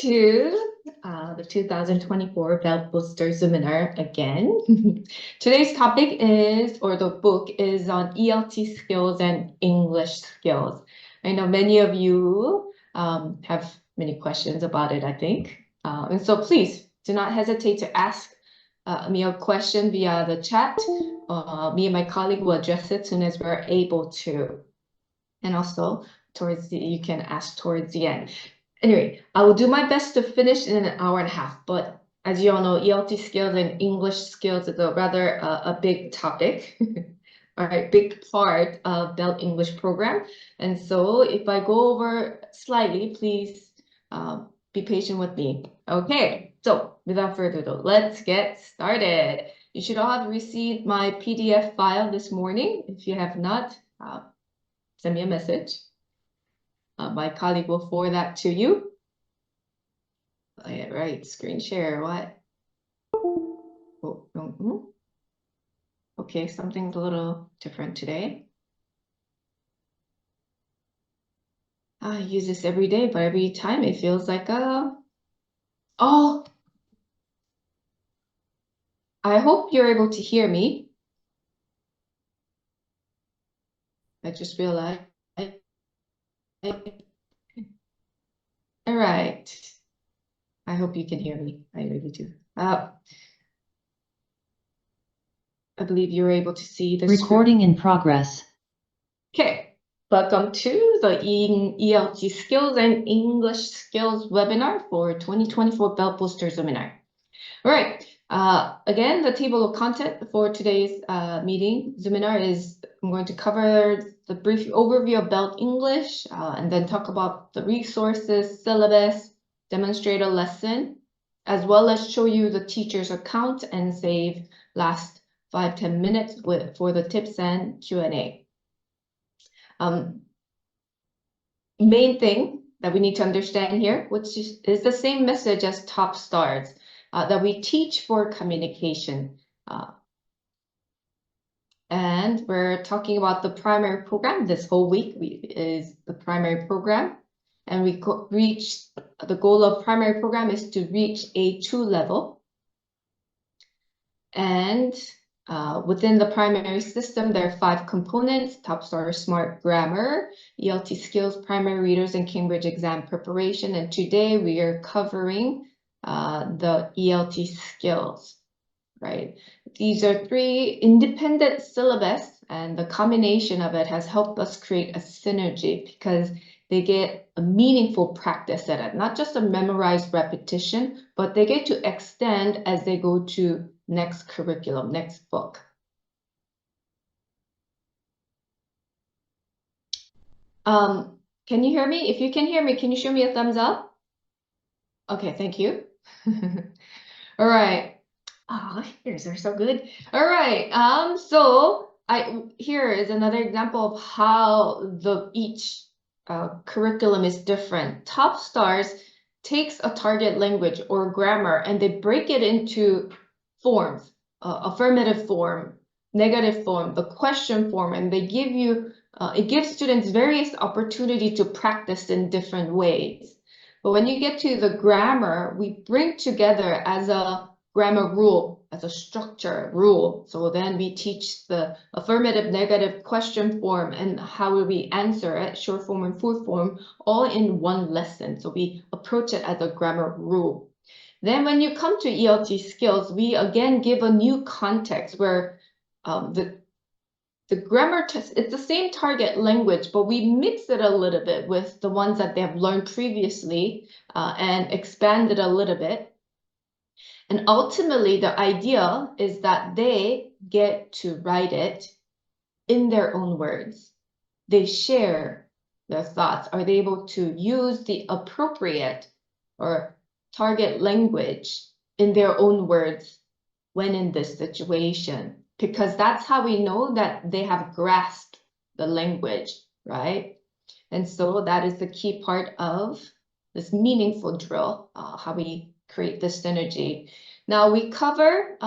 to the 2024 Belt Booster Seminar again. Today's topic is, or the book is on ELT skills and English skills. I know many of you have many questions about it, I think. And so please do not hesitate to ask me a question via the chat. Me and my colleague will address it as soon as we're able to. And also, you can ask towards the end. Anyway, I will do my best to finish in an hour and a half, but as you all know, ELT skills and English skills is a big topic, all right, big part of Belt English program. And so if I go over slightly, please be patient with me. Okay, so without further ado, let's get started. You should all have received my PDF file this morning. If you have not, send me a message. My colleague will forward that to you. Oh, yeah, right, screen share, what? Oh, okay, something's a little different today. I use this every day, but every time it feels like oh, I hope you're able to hear me. I just realized. All right. I hope you can hear me. I really do. I believe you're able to see the recording in progress. Okay, welcome to the ELT Skills and English Skills webinar for 2024 Belt Booster Seminar. All right, again, the table of content for today's meeting seminar is I'm going to cover the brief overview of Belt English and then talk about the resources, syllabus, demonstrate a lesson, as well as show you the teacher's account and save last 5-10 minutes for the tips and Q&A. Main thing that we need to understand here, which is the same message as Top Stars, that we teach for communication. And we're talking about the primary program. This whole week is the primary program. And we reach the goal of primary program is to reach A2 level. And within the primary system, there are 5 components: Top Star, Smart Grammar, ELT Skills, Primary Readers, and Cambridge Exam Preparation. And today we are covering the ELT Skills, right? These are 3 independent syllabus, and the combination of it has helped us create a synergy because they get a meaningful practice at it, not just a memorized repetition, but they get to extend as they go to next curriculum, next book. Can you hear me? If you can hear me, can you show me a thumbs up? Okay, thank you. All right. Oh, ears are so good. All right. So here is another example of how each curriculum is different. Top Stars takes a target language or grammar and they break it into forms, affirmative form, negative form, the question form, and they give you, it gives students various opportunity to practice in different ways. But when you get to the grammar, we bring together as a grammar rule, as a structure rule. So then we teach the affirmative, negative, question form and how will we answer it, short form and full form, all in one lesson. So we approach it as a grammar rule. Then when you come to ELT skills, we again give a new context where the grammar test, it's the same target language, but we mix it a little bit with the ones that they have learned previously and expand it a little bit. And ultimately, the idea is that they get to write it in their own words. They share their thoughts. Are they able to use the appropriate or target language in their own words when in this situation? Because that's how we know that they have grasped the language, right? And so that is the key part of this meaningful drill, how we create this synergy. Now we cover,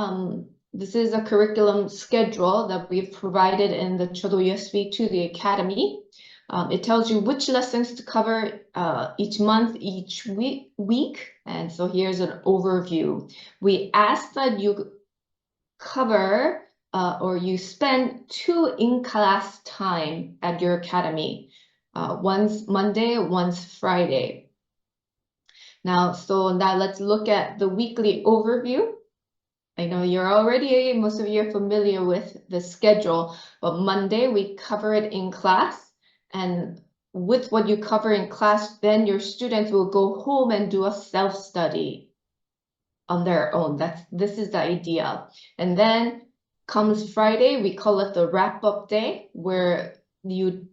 this is a curriculum schedule that we've provided in the Chodo USB to the Academy. It tells you which lessons to cover each month, each week. And so here's an overview. We ask that you cover or you spend 2 in-class time at your academy. Once Monday, once Friday. Now let's look at the weekly overview. I know most of you are familiar with the schedule, but Monday we cover it in class, and with what you cover in class, then your students will go home and do a self-study on their own. This is the idea. And then comes Friday, we call it the wrap-up day, where you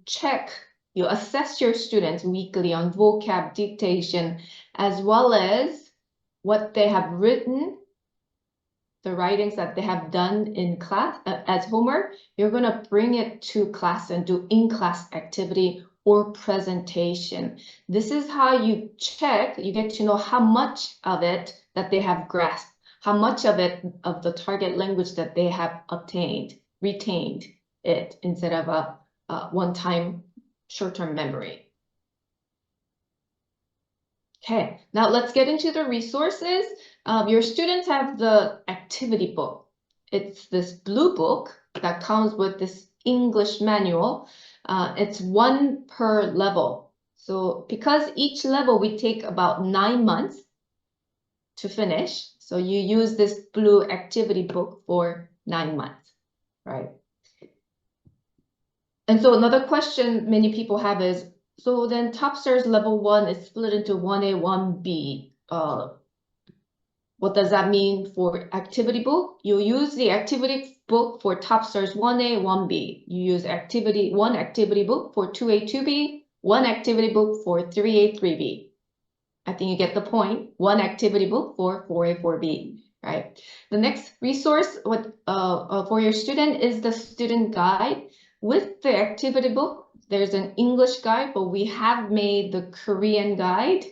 assess your students weekly on vocab, dictation, as well as what they have written, the writings that they have done in class as homework. You're going to bring it to class and do in-class activity or presentation. This is how you get to know how much of it that they have grasped, how much of the target language that they have retained it, instead of a one-time short-term memory. Okay, now let's get into the resources. Your students have the activity book. It's this blue book that comes with this English manual. It's 1 per level. So because each level we take about 9 months to finish, so you use this blue activity book for 9 months, right? And so another question many people have is, so then Top Stars level 1 is split into 1A, 1B. What does that mean for activity book? You use the activity book for Top Stars 1A, 1B. You use one activity book for 2A, 2B, one activity book for 3A, 3B. I think you get the point. One activity book for 4A, 4B, right? The next resource for your student is the student guide. With the activity book, there's an English guide, but we have made the Korean guide,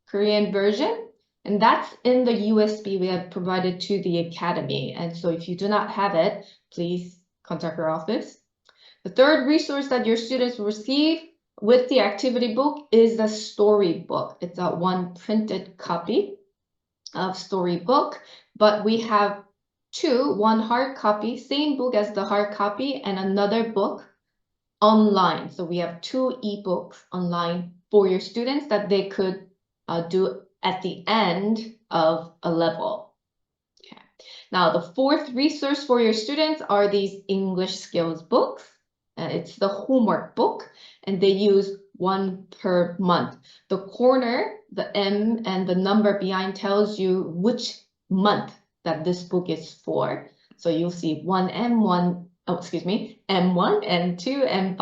Korean version, and that's in the USB we have provided to the academy. And so if you do not have it, please contact our office. The third resource that your students will receive with the activity book is the storybook. It's a 1 printed copy of storybook, but we have 2, 1 hard copy, same book as the hard copy, and another book online. So we have 2 ebooks online for your students that they could do at the end of a level. Okay. Now the 4th resource for your students are these English skills books. It's the homework book, and they use 1 per month. The corner, the M and the number behind tells you which month that this book is for. So you'll see M1, M2, M5,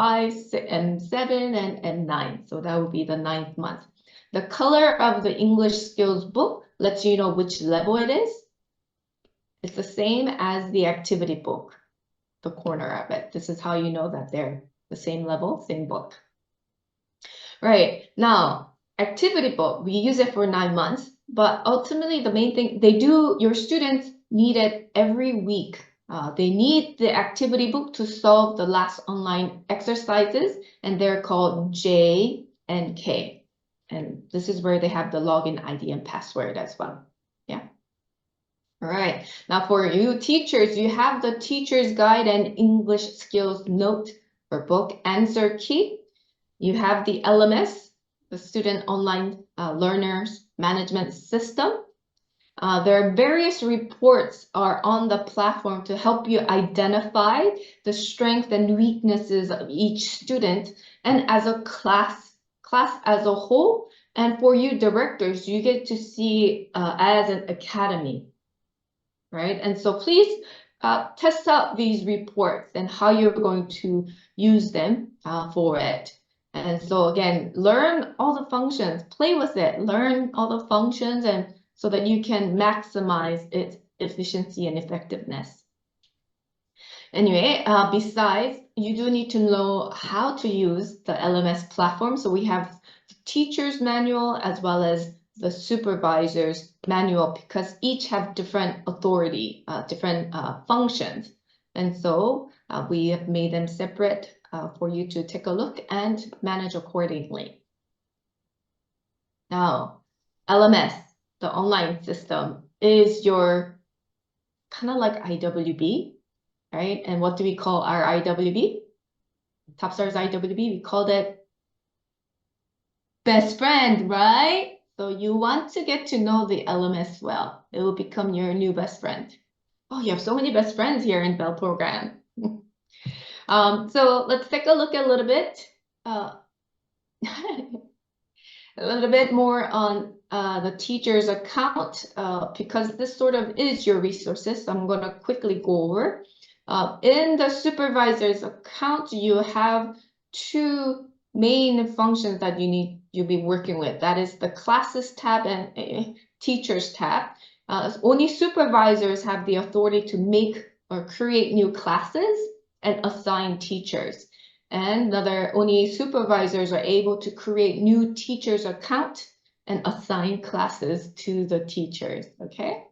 M7, and M9. So that would be the 9th month. The color of the English skills book lets you know which level it is. It's the same as the activity book, the corner of it. This is how you know that they're the same level, same book. Right, now, activity book, we use it for 9 months, but ultimately the main thing, your students need it every week. They need the activity book to solve the last online exercises, and they're called J and K. And this is where they have the login ID and password as well. Yeah. All right. Now for you teachers, you have the teacher's guide and English skills note or book answer key. You have the LMS, the Student Online Learners Management System. There are various reports are on the platform to help you identify the strengths and weaknesses of each student, and as a class as a whole. And for you directors, you get to see as an academy, right? And so please test out these reports and how you're going to use them for it. And so again, learn all the functions, play with it, learn all the functions, and so that you can maximize its efficiency and effectiveness. Anyway, besides, you do need to know how to use the LMS platform. So we have the teacher's manual as well as the supervisor's manual, because each have different authority, different functions. And so we have made them separate for you to take a look and manage accordingly. Now, LMS, the online system, is your kind of like IWB, right? And what do we call our IWB? TopStars IWB, we called it best friend, right? So you want to get to know the LMS well. It will become your new best friend. Oh, you have so many best friends here in Bell program. So let's take a look a little bit. A little bit more on the teacher's account because this sort of is your resources. So I'm going to quickly go over. In the supervisor's account, you have two main functions that you'll be working with. That is the classes tab and teachers tab. Only supervisors have the authority to make or create new classes and assign teachers. And only supervisors are able to create new teachers account and assign classes to the teachers, okay?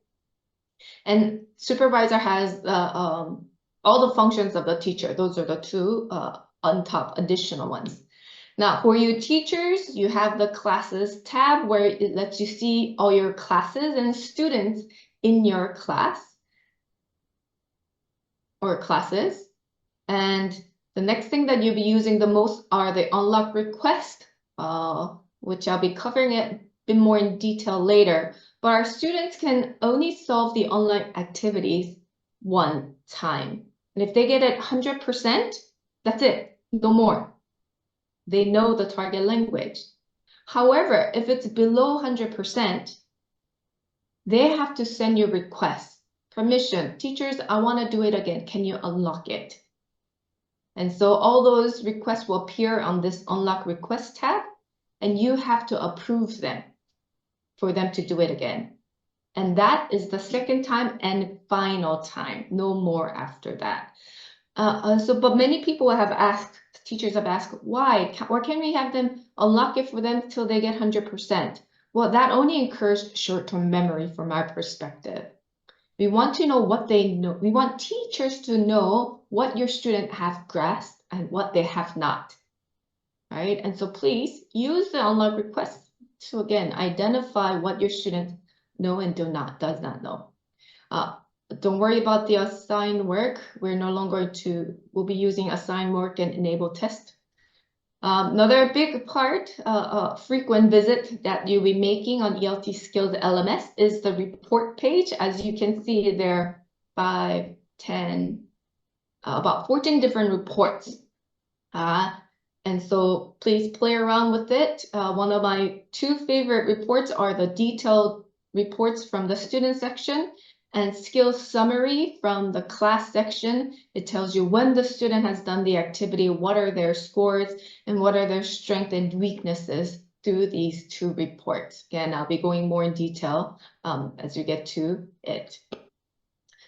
And supervisor has all the functions of the teacher. Those are the two on top additional ones. Now, for you teachers, you have the classes tab where it lets you see all your classes and students in your class or classes. And the next thing that you'll be using the most are the unlock requests, which I'll be covering it a bit more in detail later. But our students can only solve the unlock activities one time. And if they get it 100%, that's it, no more. They know the target language. However, if it's below 100%, they have to send you requests, permission. Teachers, I want to do it again. Can you unlock it? And so all those requests will appear on this unlock request tab, and you have to approve them for them to do it again. And that is the second time and final time, no more after that. But many people have asked, teachers have asked, why? Or can we have them unlock it for them till they get 100%? Well, that only incurs short-term memory from our perspective. We want to know what they know. We want teachers to know what your students have grasped and what they have not, right? And so please use the unlock request to, again, identify what your students know and does not know. Don't worry about the assigned work. We'll be using assigned work and enable test. Another big part, frequent visit that you'll be making on ELT Skills LMS is the report page. As you can see there, 5, 10, about 14 different reports. And so please play around with it. One of my two favorite reports are the detailed reports from the student section and skills summary from the class section. It tells you when the student has done the activity, what are their scores, and what are their strengths and weaknesses through these two reports. Again, I'll be going more in detail as we get to it.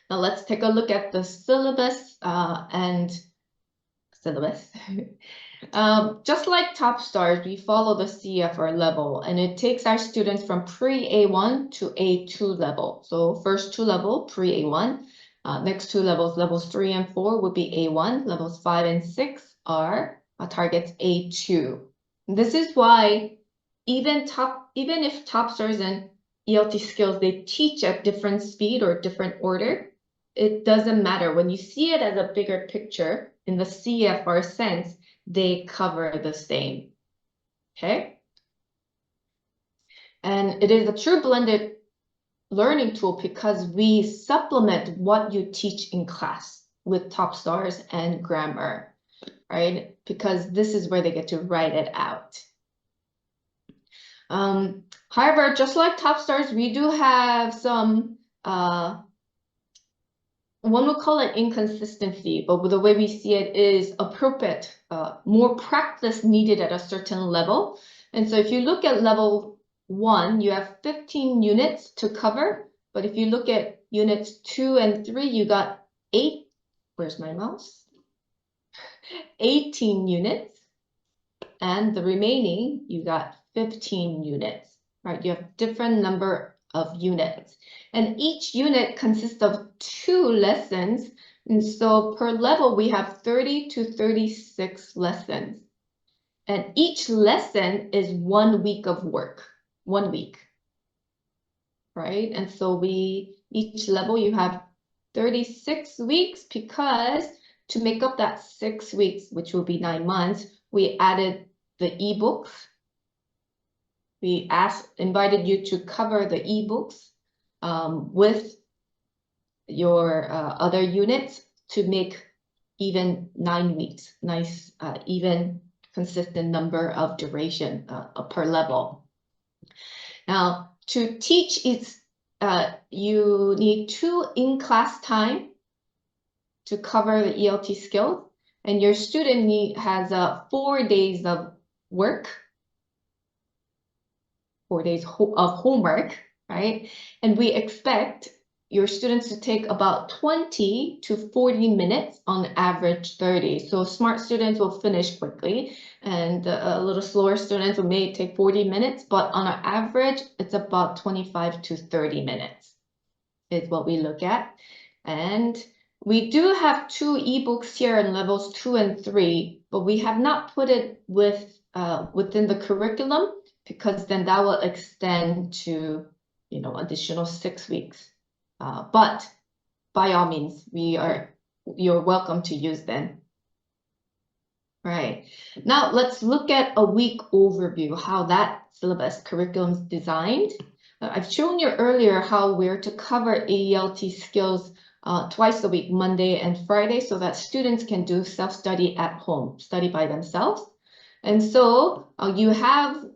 Now let's take a look at the syllabus Just like TopStars, we follow the CFR level, and it takes our students from pre-A1 to A2 level. So first two level, pre-A1. Next two levels, levels 3 and 4 would be A1. Levels 5 and 6 are targets A2. This is why even if TopStars and ELT skills, they teach at different speed or different order, it doesn't matter. When you see it as a bigger picture in the CFR sense, they cover the same, okay? And it is a true blended learning tool because we supplement what you teach in class with TopStars and grammar, right? Because this is where they get to write it out. However, just like TopStars, we do have some one would call it inconsistency, but the way we see it is appropriate, more practice needed at a certain level. And so if you look at level 1, you have 15 units to cover. But if you look at units 2 and 3, you got 8. Where's my mouse? 18 units. And the remaining, you got 15 units, right? You have different number of units. And each unit consists of 2 lessons And so per level, we have 30 to 36 lessons. And each lesson is 1 week of work, 1 week, right? And so each level you have 36 weeks because to make up that 6 weeks, which will be 9 months, we added the ebooks. We invited you to cover the ebooks with your other units to make even 9 weeks, nice, even consistent number of duration per level. Now, to teach, you need 2 in-class time to cover the ELT skills, and your student has 4 days of work, 4 days of homework, right? And we expect your students to take about 20 to 40 minutes, on average 30. So smart students will finish quickly, and a little slower students may take 40 minutes, but on an average, it's about 25 to 30 minutes is what we look at. And we do have 2 ebooks here in levels 2 and 3, but we have not put it within the curriculum because then that will extend to, additional 6 weeks. But by all means, you're welcome to use them. Right. Now let's look at a week overview, how that syllabus curriculum is designed. I've shown you earlier how we're to cover ELT skills twice a week, Monday and Friday, so that students can do self-study at home, study by themselves. And so you have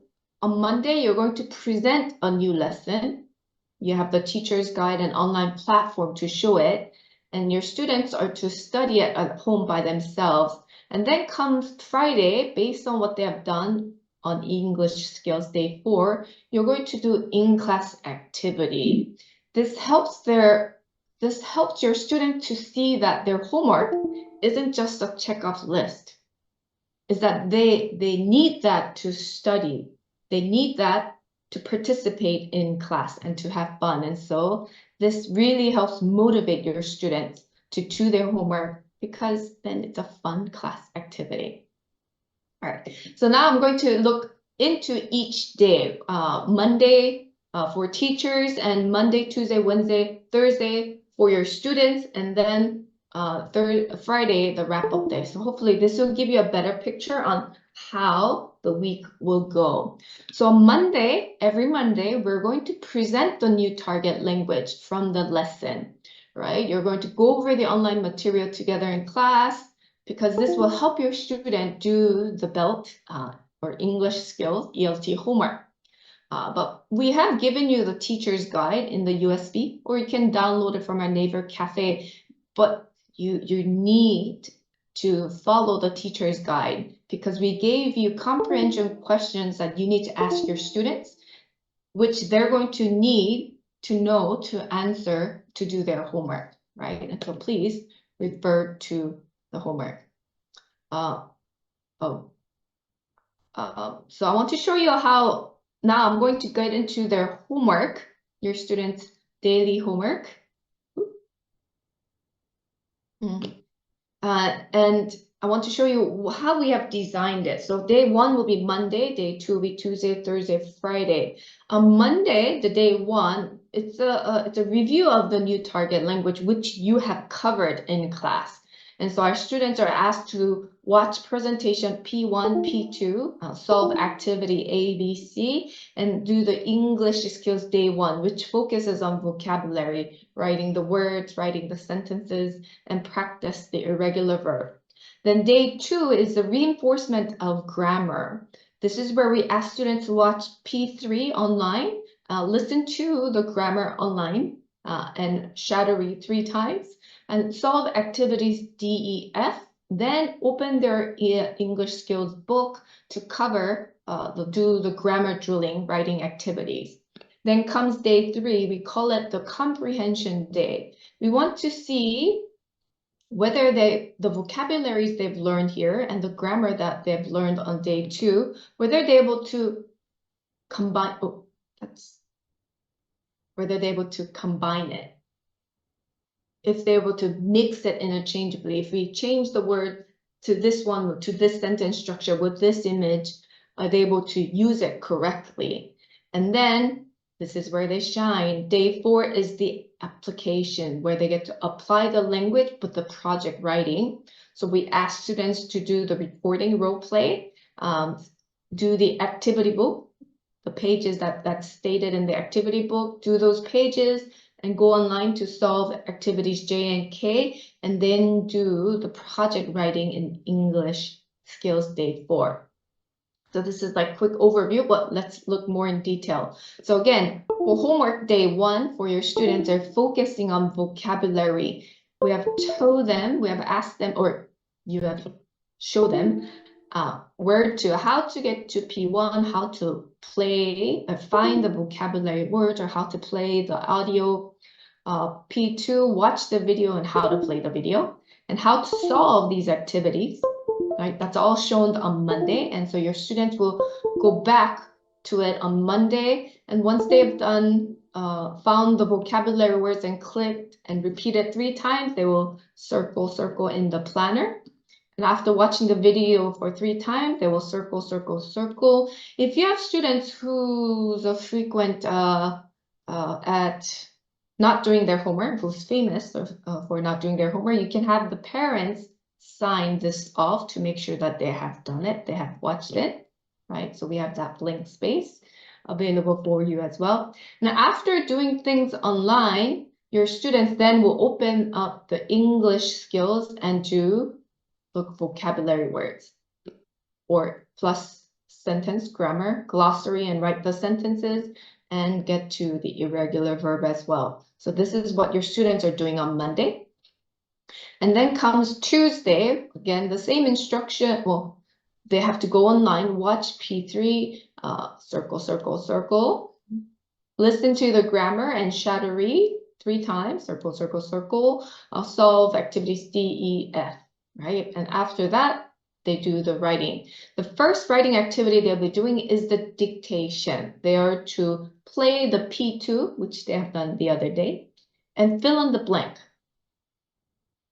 on Monday, you're going to present a new lesson. You have the teacher's guide and online platform to show it, and your students are to study it at home by themselves. And then comes Friday, based on what they have done on English Skills Day 4, you're going to do in-class activity. This helps your student to see that their homework isn't just a check-off list. Is that they need that to study. They need that to participate in class and to have fun. And so this really helps motivate your students to do their homework, because then it's a fun class activity. All right, so now I'm going to look into each day. Monday for teachers, and Monday, Tuesday, Wednesday, Thursday for your students, and then Friday, the wrap-up day. So hopefully this will give you a better picture on how the week will go. So on Monday, every Monday, we're going to present the new target language from the lesson, right? You're going to go over the online material together in class, because this will help your student do the BELT or English skills ELT homework. But we have given you the teacher's guide in the USB, or you can download it from our neighbor cafe. But you need to follow the teacher's guide, because we gave you comprehension questions that you need to ask your students, which they're going to need to know to answer to do their homework, right? And so please refer to the homework. So I want to show you how, now I'm going to get into their homework, your students' daily homework. And I want to show you how we have designed it. So day 1 will be Monday, day 2 will be Tuesday, Thursday, Friday. On Monday, the day 1, it's a review of the new target language, which you have covered in class. And so our students are asked to watch presentation P1, P2, solve activity A, B, C, and do the English skills day 1, which focuses on vocabulary, writing the words, writing the sentences, and practice the irregular verb. Then day 2 is the reinforcement of grammar. This is where we ask students to watch P3 online, listen to the grammar online, and shadow read 3 times, and solve activities D, E, F, then open their English skills book to cover, do the grammar drilling, writing activities. Then comes day 3, we call it the comprehension day. We want to see whether the vocabularies they've learned here and the grammar that they've learned on day 2, whether they're able to combine, whether they're able to combine it. if they're able to mix it interchangeably. If we change the word to this one, to this sentence structure with this image, are they able to use it correctly? And then this is where they shine. Day 4 is the application, where they get to apply the language with the project writing. So we ask students to do the reporting role play, do the activity book, the pages that's stated in the activity book, do those pages, and go online to solve activities J and K, and then do the project writing in English skills day 4. So this is like quick overview, but let's look more in detail. So again, for homework day 1 for your students, they're focusing on vocabulary. We have told them, we have asked them, or you have show them how to get to P1, how to play, find the vocabulary words, or how to play the audio. P2, watch the video and how to play the video, and how to solve these activities. Right, that's all shown on Monday, and so your students will go back to it on Monday, and once they've done found the vocabulary words and clicked and repeated 3 times, they will circle in the planner. And after watching the video for 3 times, they will circle. If you have students who's a frequent at not doing their homework, who's famous for not doing their homework, you can have the parents sign this off to make sure that they have done it, they have watched it, right? So we have that blank space available for you as well. Now, after doing things online, your students then will open up the English skills and do look vocabulary words, or plus sentence grammar, glossary, and write the sentences, and get to the irregular verb as well. So this is what your students are doing on Monday. And then comes Tuesday, again, the same instruction. Well, they have to go online, watch P3, circle, listen to the grammar and shadow read 3 times, circle, solve activities D, E, F, right? And after that, they do the writing. The first writing activity they'll be doing is the dictation. They are to play the P2, which they have done the other day, and fill in the blank.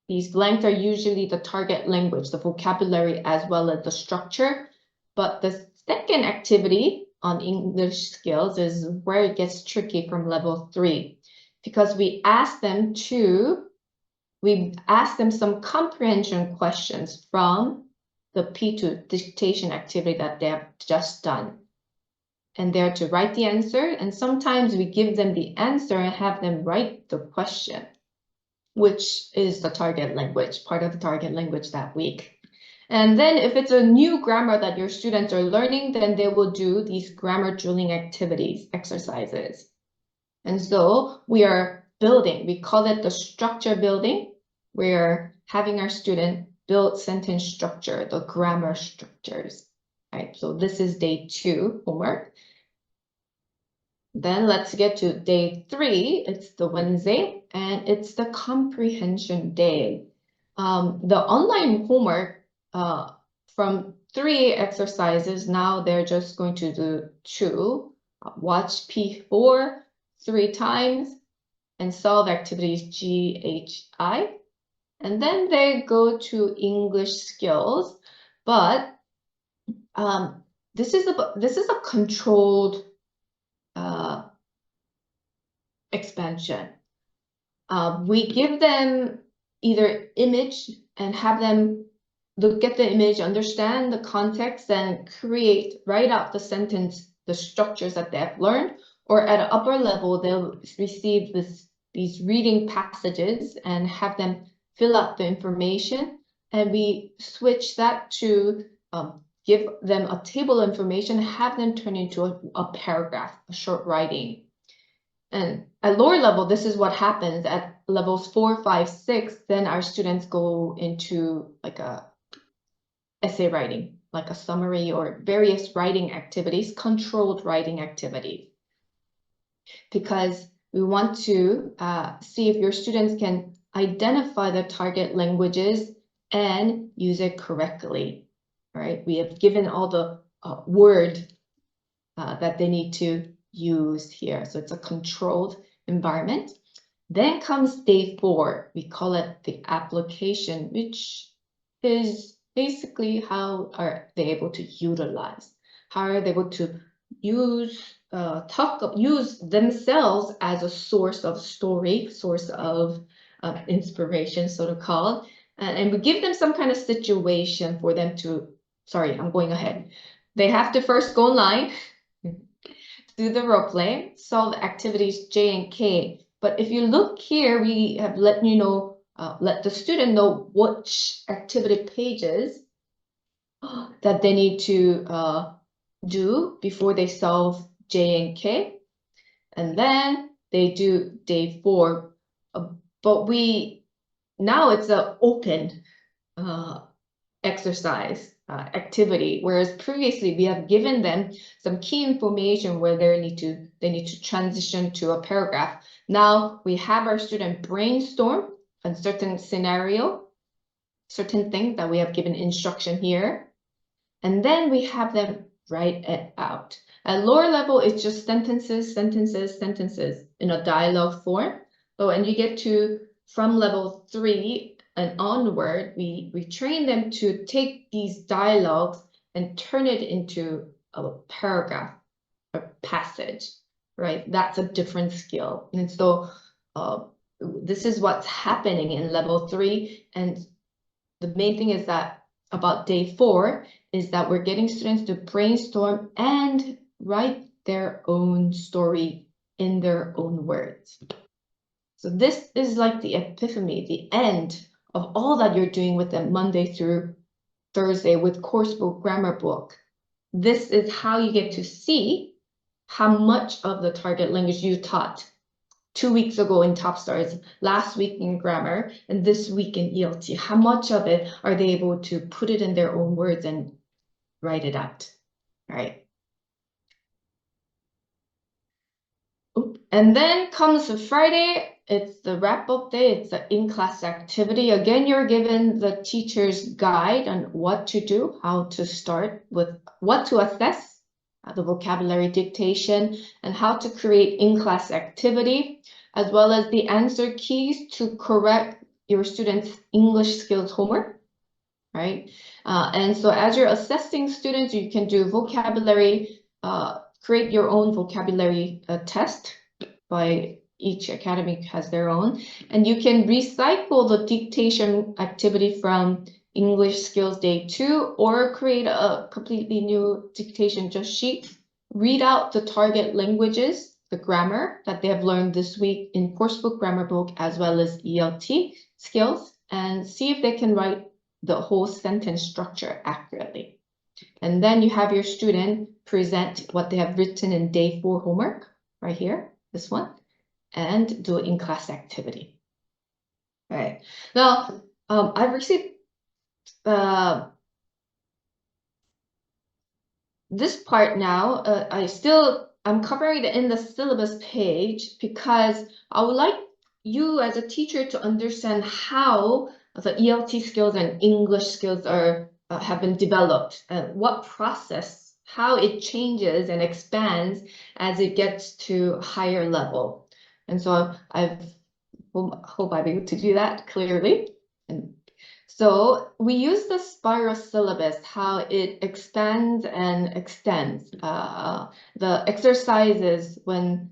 These blanks are usually the target language, the vocabulary, as well as the structure. But the second activity on English skills is where it gets tricky from level 3, because we ask them some comprehension questions from the P2 dictation activity that they have just done. And they're to write the answer, and sometimes we give them the answer and have them write the question, which is the target language, part of the target language that week. And then if it's a new grammar that your students are learning, then they will do these grammar drilling activities, exercises. And so we are building, we call it the structure building. We're having our student build sentence structure, the grammar structures, right? So this is day 2 homework. Then let's get to day 3. It's the Wednesday, and it's the comprehension day. The online homework from 3 exercises, now they're just going to do 2. Watch P4 3 times and solve activities G, H, I. And then they go to English skills, but this is a controlled expansion. We give them either image and have them look at the image, understand the context, and write out the sentence, the structures that they have learned, or at an upper level, they'll receive these reading passages and have them fill out the information, and we switch that to give them a table information, have them turn into a paragraph, a short writing. And at lower level, this is what happens. At levels 4, 5, 6, then our students go into like a essay writing, like a summary or various writing activities, controlled writing activities. Because we want to see if your students can identify the target languages and use it correctly, right? We have given all the word that they need to use here. So it's a controlled environment. Then comes day 4. We call it the application, which is basically how are they able to utilize, how are they able to use use themselves as a source of story, source of inspiration, so to call, and we give them some kind of situation for them to. Sorry, I'm going ahead. They have to first go online, do the role play, solve activities J and K. But if you look here, we have let you know, let the student know which activity pages that they need to do before they solve J and K. And then they do day 4. But now it's an open exercise activity, whereas previously we have given them some key information where they need to transition to a paragraph. Now we have our student brainstorm a certain scenario, certain thing that we have given instruction here, and then we have them write it out. At lower level, it's just sentences in a dialogue form. But when you get to from level 3 and onward, we train them to take these dialogues and turn it into a paragraph, a passage, right? That's a different skill. And so this is what's happening in level 3. And the main thing is that about day 4 is that we're getting students to brainstorm and write their own story in their own words. So this is like the epiphany, the end of all that you're doing with them Monday through Thursday with course book, grammar book. This is how you get to see how much of the target language you taught 2 weeks ago in Top Stars, last week in grammar, and this week in ELT. How much of it are they able to put it in their own words and write it out, right? And then comes the Friday, it's the wrap-up day, it's the in-class activity. Again, you're given the teacher's guide on what to do, how to start with what to assess, the vocabulary dictation, and how to create in-class activity, as well as the answer keys to correct your students' English skills homework, right? And so as you're assessing students, you can do vocabulary, create your own vocabulary test. By each academy has their own, and you can recycle the dictation activity from English skills day 2 or create a completely new dictation just sheet. Read out the target languages, the grammar that they have learned this week in course book, grammar book, as well as ELT skills, and see if they can write the whole sentence structure accurately. And then you have your student present what they have written in day 4 homework right here. This one, and do in-class activity. All right. Now, I've received this part now. I'm covering it in the syllabus page because I would like you as a teacher to understand how the ELT skills and English skills are have been developed, and what process, how it changes and expands as it gets to higher level. And so I hope I'm able to do that clearly. And so we use the spiral syllabus, how it expands and extends. The exercises when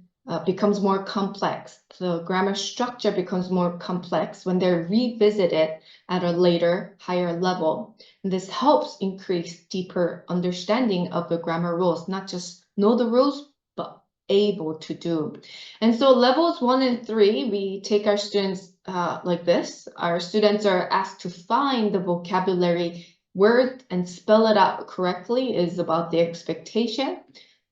becomes more complex. The grammar structure becomes more complex when they're revisited at a later, higher level. And this helps increase deeper understanding of the grammar rules, not just know the rules, but able to do. And so levels 1 and 3, we take our students like this. Our students are asked to find the vocabulary word and spell it out correctly is about the expectation.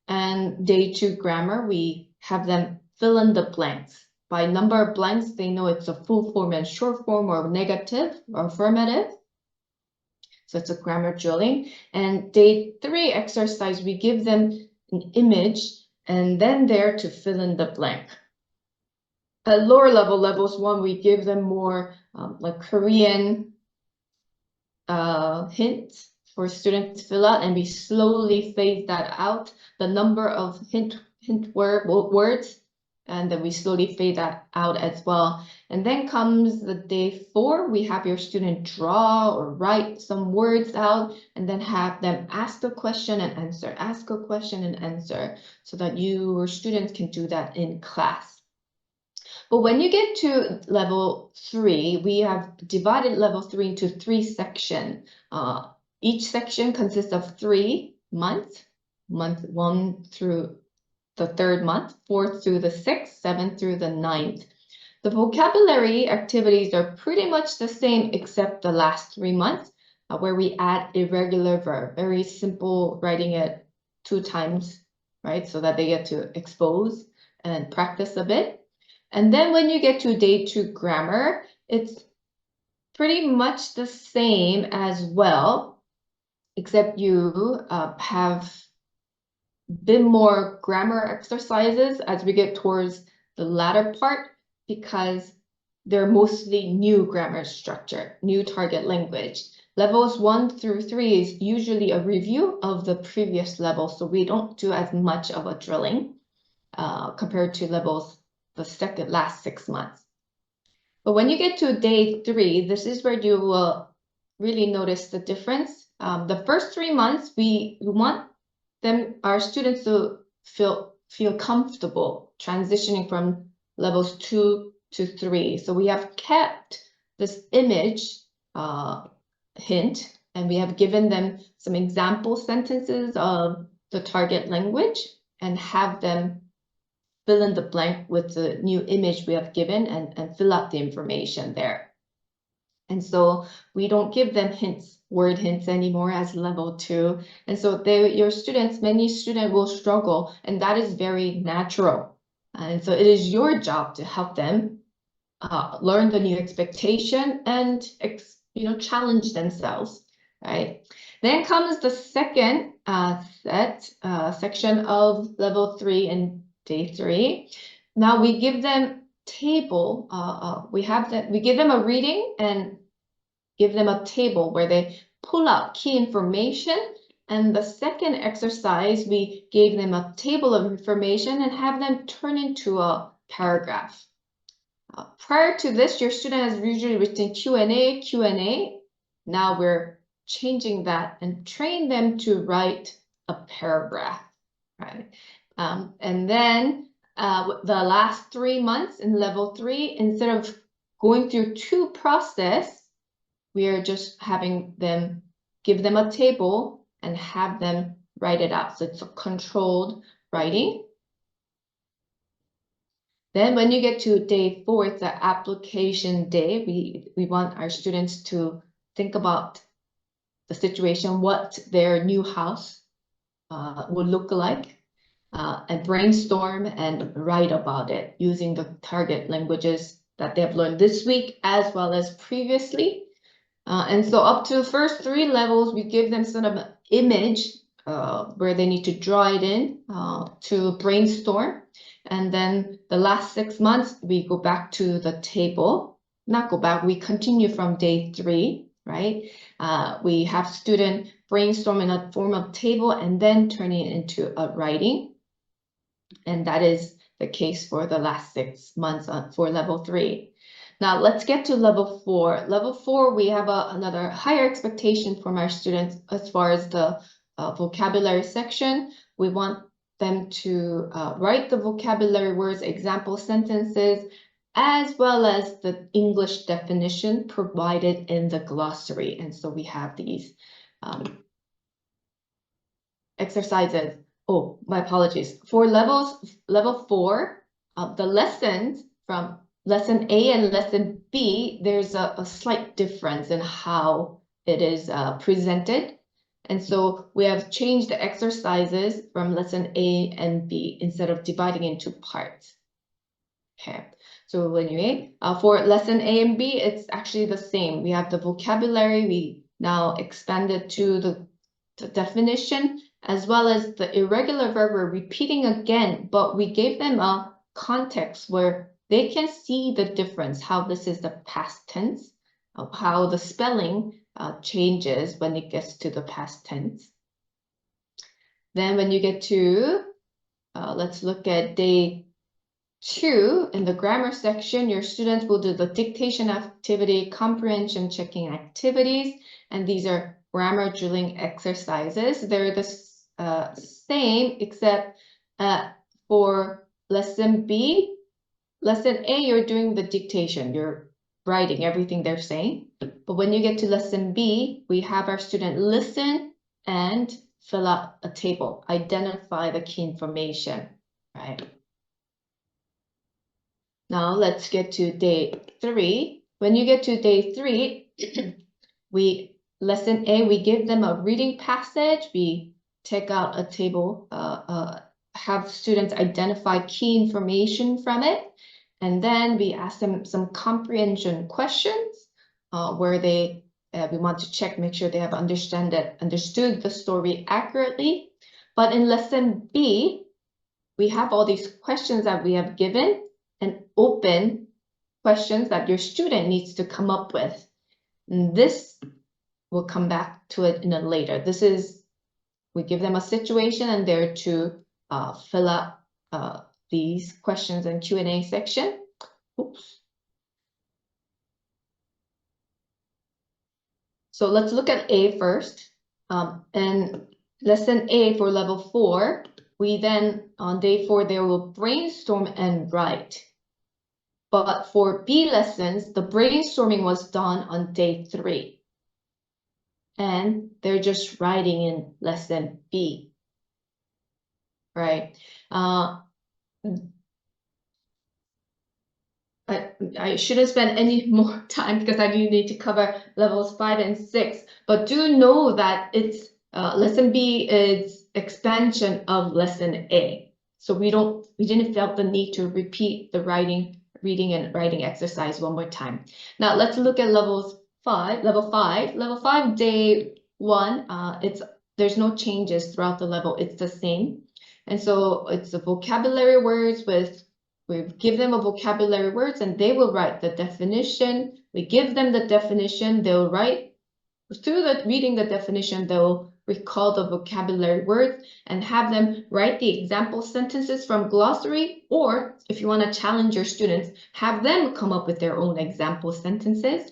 And day 2 grammar, we have them fill in the blanks. By number of blanks, they know it's a full form and short form or negative or affirmative. So it's a grammar drilling. And day 3 exercise, we give them an image and then they're to fill in the blank. At lower level, levels 1, we give them more like Korean hints for students to fill out, and we slowly phase that out. The number of hint words and then we slowly fade that out as well. And then comes the day 4, we have your student draw or write some words out, and then have them ask a question and answer, ask a question and answer, so that your students can do that in class. But when you get to level 3, we have divided level 3 into 3 sections. Each section consists of 3 months, month 1 through the 3rd month, 4th through the 6th, 7th through the 9th. The vocabulary activities are pretty much the same except the last 3 months, where we add irregular verb, very simple, writing it 2 times, right? So that they get to expose and practice a bit. And then when you get to day 2 grammar, it's pretty much the same as well, except you have bit more grammar exercises as we get towards the latter part, because they're mostly new grammar structure, new target language. Levels 1 through 3 is usually a review of the previous level, so we don't do as much of a drilling compared to levels the last 6 months. But when you get to day 3, this is where you will really notice the difference. The first 3 months, we want our students to feel comfortable transitioning from levels 2 to 3. So we have kept this image hint, and we have given them some example sentences of the target language and have them fill in the blank with the new image we have given and fill out the information there. And so we don't give them hints, word hints anymore as level 2. And so many students will struggle, and that is very natural. And so it is your job to help them learn the new expectation and challenge themselves, right? Then comes the second section of level 3 and day 3. Now we give them table. We give them a reading and give them a table where they pull out key information. And the second exercise, we gave them a table of information and have them turn into a paragraph. Prior to this, your student has usually written Q&A. Now we're changing that and train them to write a paragraph, right? And then the last 3 months in level 3, instead of going through 2 process, we are just having them give them a table and have them write it out. So it's a controlled writing. Then when you get to day 4, it's the application day. We want our students to think about the situation, what their new house would look like, and brainstorm and write about it using the target languages that they have learned this week as well as previously. And so up to the first 3 levels, we give them sort of an image where they need to draw it in to brainstorm. And then the last 6 months, we go back to the table. Not go back, we continue from day 3, right? We have student brainstorm in a form of table and then turning it into a writing. And that is the case for the last 6 months for level 3. Now let's get to level 4. Level 4, we have another higher expectation from our students as far as the vocabulary section. We want them to write the vocabulary words, example sentences, as well as the English definition provided in the glossary. And so we have these exercises. Oh, my apologies. For level 4, the lessons from lesson A and lesson B, there's a slight difference in how it is presented. And so we have changed the exercises from lesson A and B instead of dividing into parts. Okay, so anyway, for lesson A and B, it's actually the same. We have the vocabulary, we now expanded to the definition, as well as the irregular verb we're repeating again, but we gave them a context where they can see the difference, how this is the past tense, of how the spelling changes when it gets to the past tense. Then when you get to, let's look at day 2, in the grammar section, your students will do the dictation activity, comprehension checking activities, and these are grammar drilling exercises. They're the same, except for lesson B, lesson A, you're doing the dictation. You're writing everything they're saying. But when you get to lesson B, we have our student listen and fill out a table, identify the key information, right? Now let's get to day 3. When you get to day 3, lesson A, we give them a reading passage. We take out a table, have students identify key information from it. And then we ask them some comprehension questions where we want to check, make sure they have understood the story accurately. But in lesson B, we have all these questions that we have given and open questions that your student needs to come up with. And this, we'll come back to it in a later. We give them a situation and they're to fill out these questions in Q&A section. Oops. So let's look at A first. And lesson A for level 4, we then, on day 4, they will brainstorm and write. But for B lessons, the brainstorming was done on day 3. And they're just writing in lesson B, right? I shouldn't spend any more time because I do need to cover levels 5 and 6. But do know that it's lesson B is expansion of lesson A. So we didn't feel the need to repeat the reading and writing exercise one more time. Now let's look at level 5. Level 5, day 1, there's no changes throughout the level. It's the same. And so it's the vocabulary words we give them a vocabulary words and they will write the definition. We give them the definition, they'll write. Through reading the definition, they'll recall the vocabulary words and have them write the example sentences from glossary, or if you want to challenge your students, have them come up with their own example sentences.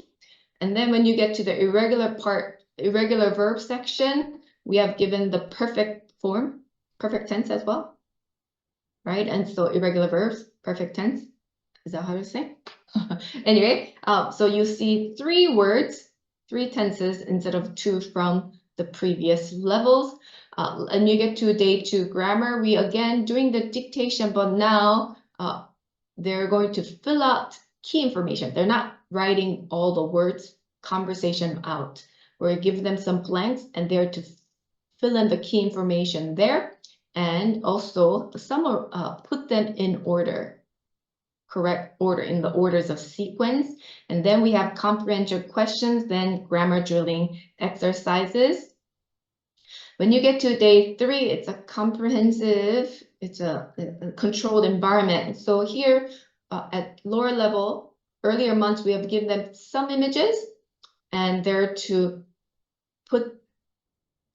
And then when you get to the irregular verb section, we have given the perfect form, perfect tense as well, right? And so irregular verbs, perfect tense. Is that how to say? Anyway, so you see 3 words, 3 tenses instead of 2 from the previous levels. And you get to day 2 grammar. We again doing the dictation, but now they're going to fill out key information. They're not writing all the words, conversation out. We're give them some blanks and they're to fill in the key information there. And also put them in order, correct order, in the orders of sequence. And then we have comprehension questions, then grammar drilling exercises. When you get to day 3, it's a comprehensive, it's a controlled environment. So here at lower level, earlier months, we have given them some images and they're to put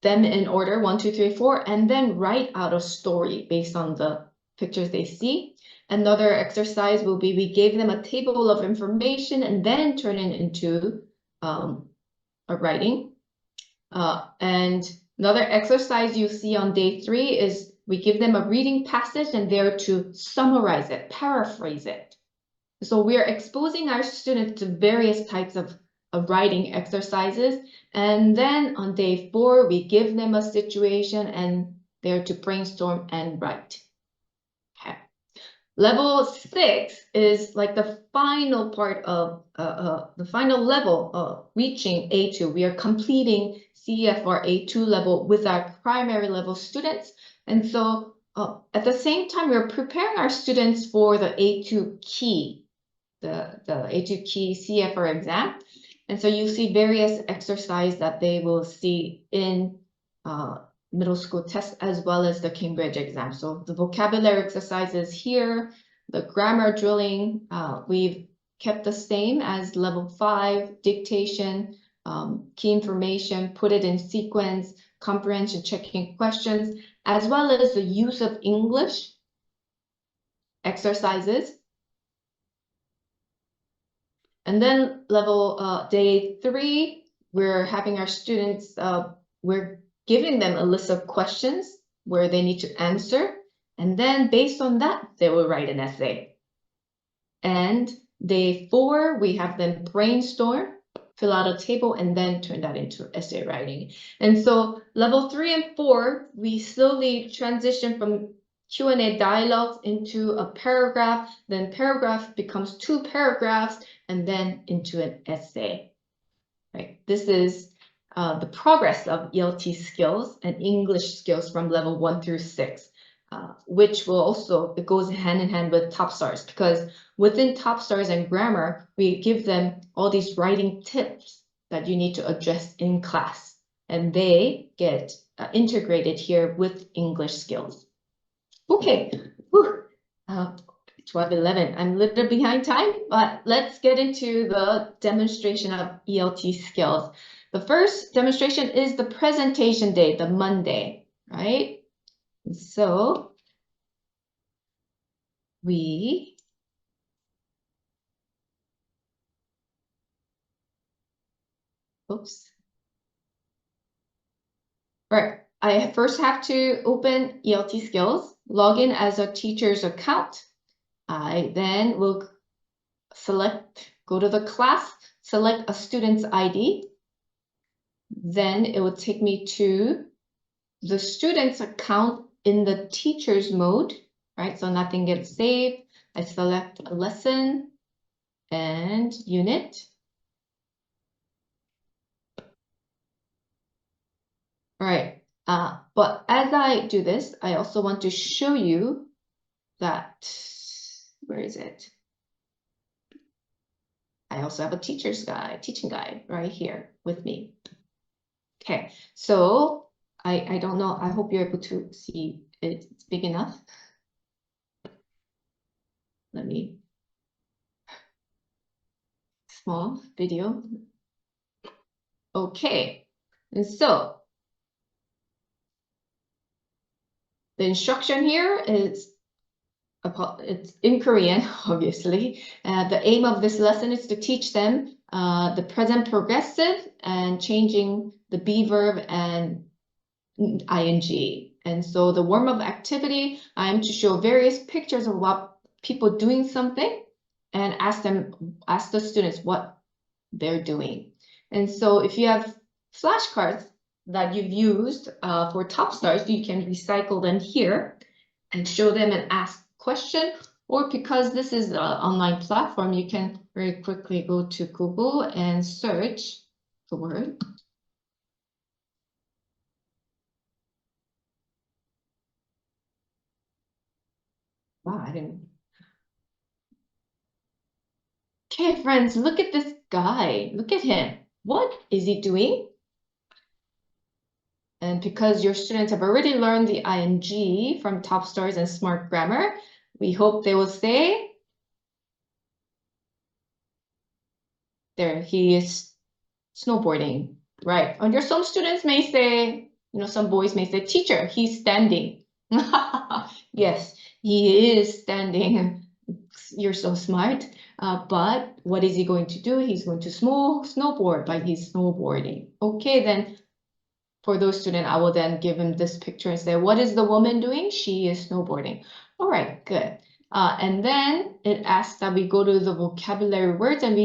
them in order, 1, 2, 3, 4, and then write out a story based on the pictures they see. Another exercise will be, we gave them a table of information and then turn it into a writing. And another exercise you see on day 3 is we give them a reading passage and they're to summarize it, paraphrase it. So we're exposing our students to various types of writing exercises. And then on day 4, we give them a situation and they're to brainstorm and write. Okay. Level 6 is like the final part of the final level of reaching A2. We are completing CEFR A2 level with our primary level students. And so at the same time, we're preparing our students for the A2 key, the A2 key CEFR exam. And so you see various exercises that they will see in middle school tests as well as the Cambridge exam. So the vocabulary exercises here, the grammar drilling, we've kept the same as level 5, dictation, key information, put it in sequence, comprehension checking questions, as well as the use of English. exercises. And then level day 3, we're having our students, we're giving them a list of questions where they need to answer. And then based on that, they will write an essay. And day 4, we have them brainstorm, fill out a table, and then turn that into essay writing. And so level 3 and 4, we slowly transition from Q&A dialogues into a paragraph, then paragraph becomes 2 paragraphs, and then into an essay, right? This is the progress of ELT skills and English skills from level 1 through 6. Which will also, it goes hand in hand with Top Stars, because within Top Stars and grammar, we give them all these writing tips that you need to address in class, and they get integrated here with English skills. Okay, 12:11. I'm a little behind time, but let's get into the demonstration of ELT skills. The first demonstration is the presentation day, the Monday, right? So we oops. All right, I first have to open ELT skills, log in as a teacher's account. I then will go to the class, select a student's ID. Then it will take me to the student's account in the teacher's mode, right? So nothing gets saved. I select a lesson and unit. All right, but as I do this, I also want to show you that, where is it? I also have a teacher's guide, teaching guide right here with me. Okay, so I don't know, I hope you're able to see it. It's big enough. Let me, small video. Okay, and so the instruction here is, it's in Korean, obviously. The aim of this lesson is to teach them the present progressive and changing the be verb and ing. And so the warm-up activity, I'm to show various pictures of what people doing something and ask the students what they're doing. And so if you have flashcards that you've used for Top Stars, you can recycle them here and show them and ask question, or because this is an online platform, you can very quickly go to Google and search the word. Wow, I didn't. Okay, friends, look at this guy. Look at him. What is he doing? And because your students have already learned the ing from Top Stars and Smart Grammar, we hope they will say, there, he is snowboarding, right? And some students may say, some boys may say, teacher, he's standing. Yes, he is standing. You're so smart. But what is he going to do? He's going to snowboard, but he's snowboarding. Okay, then for those students, I will then give him this picture and say, what is the woman doing? She is snowboarding. All right, good. And then it asks that we go to the vocabulary words and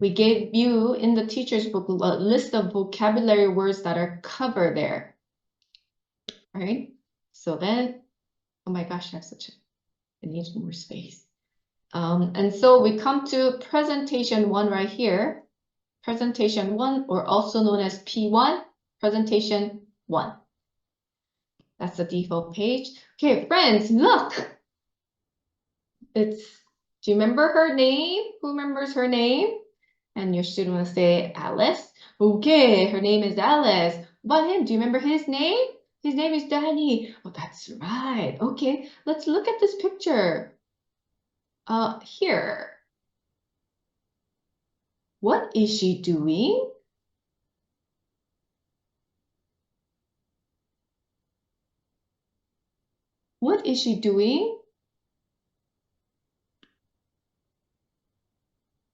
we gave you in the teacher's book a list of vocabulary words that are covered there. All right, so then, oh my gosh, I need more space. And so we come to presentation 1 right here. Presentation 1, or also known as P1, presentation 1. That's the default page. Okay, friends, look. Do you remember her name? Who remembers her name? And your student will say Alice. Okay, her name is Alice. But him, do you remember his name? His name is Danny. Oh, that's right. Okay, let's look at this picture. Here. What is she doing? What is she doing?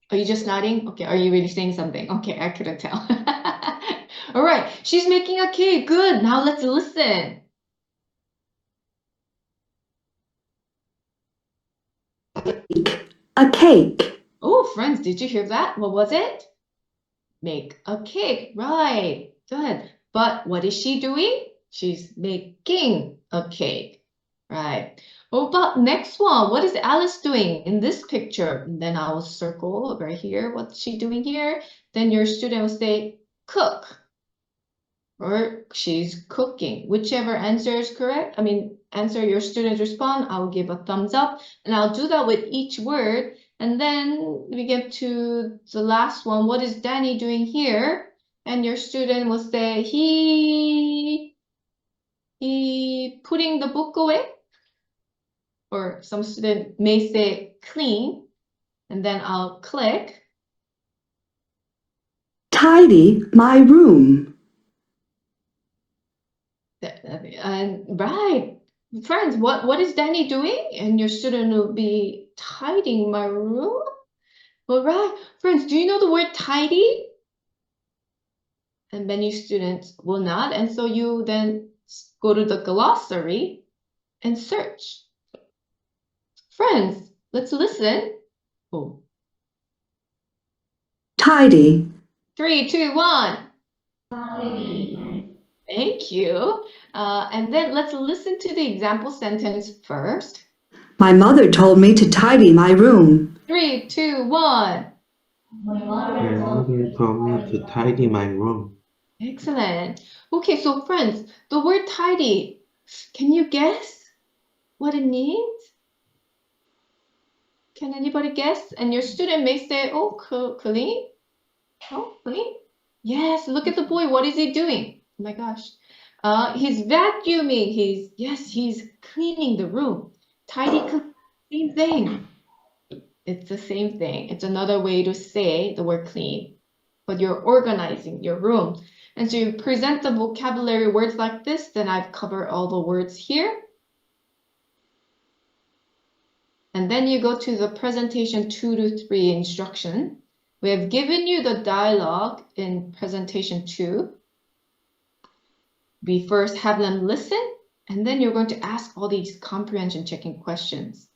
Are you just nodding? Okay, are you really saying something? Okay, I couldn't tell. All right, she's making a cake. Good. Now let's listen. A cake. Oh, friends, did you hear that? What was it? Make a cake. Right. Good. But what is she doing? She's making a cake. Right. What about next one? What is Alice doing in this picture? And then I will circle right here. What's she doing here? Then your student will say cook. Or she's cooking. Whichever answer is correct, answer your students respond, I'll give a thumbs up. And I'll do that with each word. And then we get to the last one. What is Danny doing here? And your student will say, he putting the book away. Or some student may say clean. And then I'll click. Tidy my room. And right, friends, what is Danny doing? And your student will be tidying my room. All right, friends, do you know the word tidy? And many students will not. And so you then go to the glossary and search. Friends, let's listen. Oh. Tidy. 3, 2, 1. Thank you. And then let's listen to the example sentence first. My mother told me to tidy my room. 3, 2, 1. My mother told me to tidy my room. Excellent. Okay, so friends, the word tidy, can you guess what it means? Can anybody guess? And your student may say, oh, clean. Oh, clean. Yes, look at the boy. What is he doing? Oh my gosh. He's vacuuming. He's cleaning the room. Tidy, same thing. It's the same thing. It's another way to say the word clean, but you're organizing your room. And so you present the vocabulary words like this, then I've covered all the words here. And then you go to the presentation 2 to 3 instruction. We have given you the dialogue in presentation 2. We first have them listen, and then you're going to ask all these comprehension checking questions.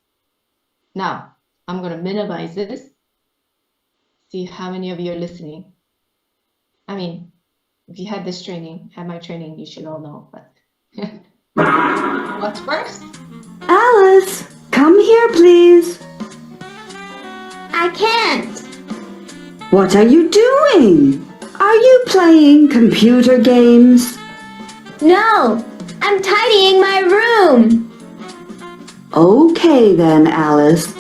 Now, I'm going to minimize this. See how many of you are listening. If you had this training, had my training, you should all know, but what's first? Alice, come here, please. I can't. What are you doing? Are you playing computer games? No, I'm tidying my room. Okay then, Alice.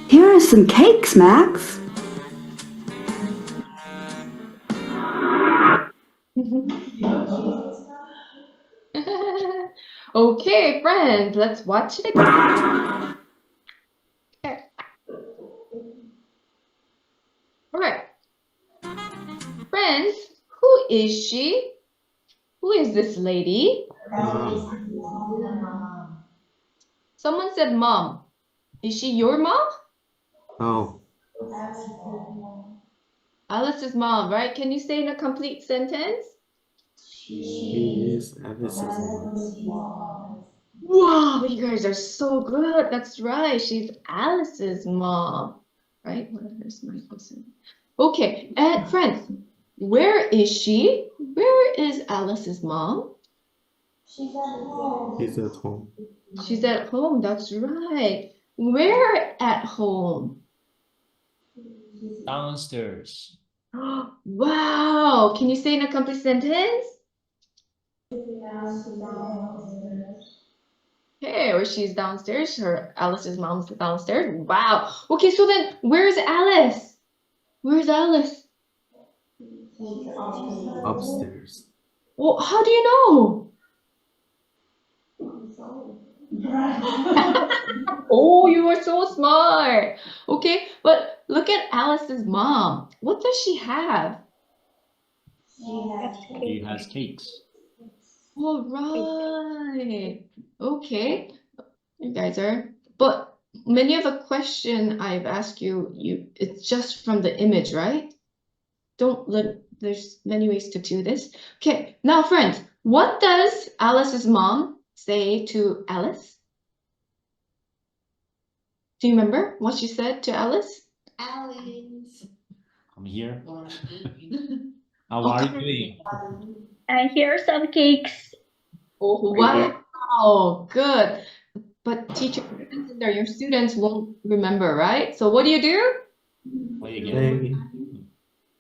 Here are some cakes, Max. Okay, friends, let's watch it again. Okay. All right. Friends, who is she? Who is this lady? Someone said mom. Is she your mom? No. Alice's mom, right? Can you say in a complete sentence? She is Alice's mom. Wow, you guys are so good. That's right. She's Alice's mom, right? Where's my person? Okay, and friends, where is she? Where is Alice's mom? She's at home. She's at home. That's right. Where at home? Downstairs. Wow. Can you say in a complete sentence? Okay, or she's downstairs. Alice's mom's downstairs. Wow. Okay, so then where's Alice? Where's Alice? Upstairs. Well, how do you know? Oh, you are so smart. Okay, but look at Alice's mom. What does she have? She has cakes. All right. Okay. You guys are. But many of the question I've asked you, it's just from the image, right? Don't let, there's many ways to do this. Okay, now friends, what does Alice's mom say to Alice? Do you remember what she said to Alice? Alice. I'm here. How are you doing? I hear some cakes. Oh, wow, good. But teacher, your students won't remember, right? So what do? Play again. Play.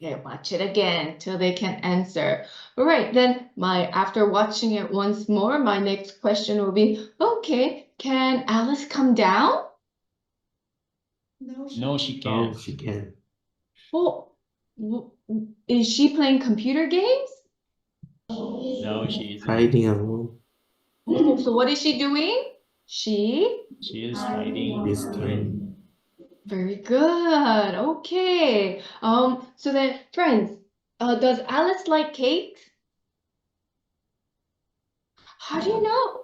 Okay, watch it again till they can answer. All right, then after watching it once more, my next question will be, okay, can Alice come down? No, No, she Oh, can't. she can. Oh, is she playing computer games? No, she isn't. Hiding alone. Oh, so what is she doing? She? She is hiding. This time. Very good. Okay. So then, friends, does Alice like cakes? How do you know?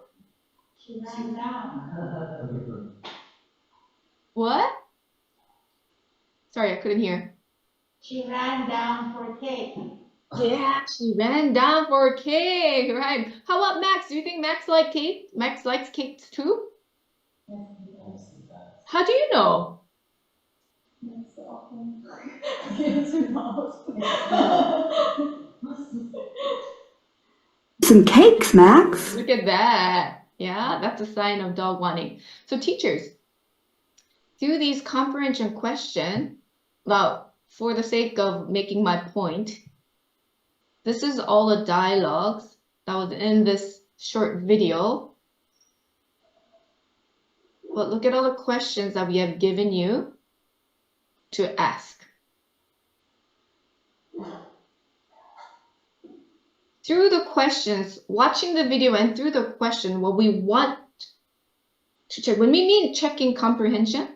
she ran down. What? Sorry, I couldn't hear. She ran down for cake. Yeah, she ran down for a cake, right? How about Max? Do you think Max likes cake? Max likes cakes too? How do you know? Some cakes, Max. Look at that. Yeah, that's a sign of dog wanting. So teachers, do these comprehension questions, well, for the sake of making my point, this is all the dialogues that was in this short video. But look at all the questions that we have given you to ask. Through the questions, watching the video and through the question, what we want to check, when we mean checking comprehension,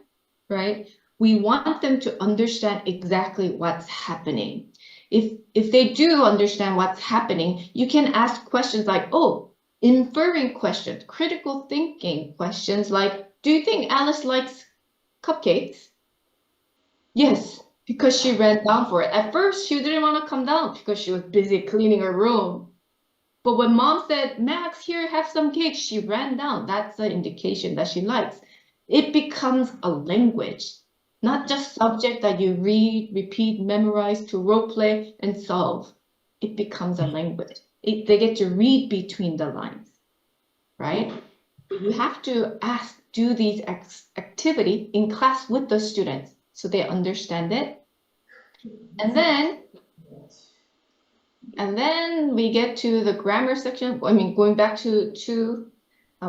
right? We want them to understand exactly what's happening. If they do understand what's happening, you can ask questions like, oh, inferring questions, critical thinking questions like, do you think Alice likes cupcakes? Yes, because she ran down for it. At first, she didn't want to come down because she was busy cleaning her room. But when mom said, Max, here, have some cake, she ran down. That's the indication that she likes. It becomes a language, not just subject that you read, repeat, memorize to role play and solve. It becomes a language. They get to read between the lines, right? You have to do these activity in class with the students so they understand it. And then we get to the grammar section. I mean, going back to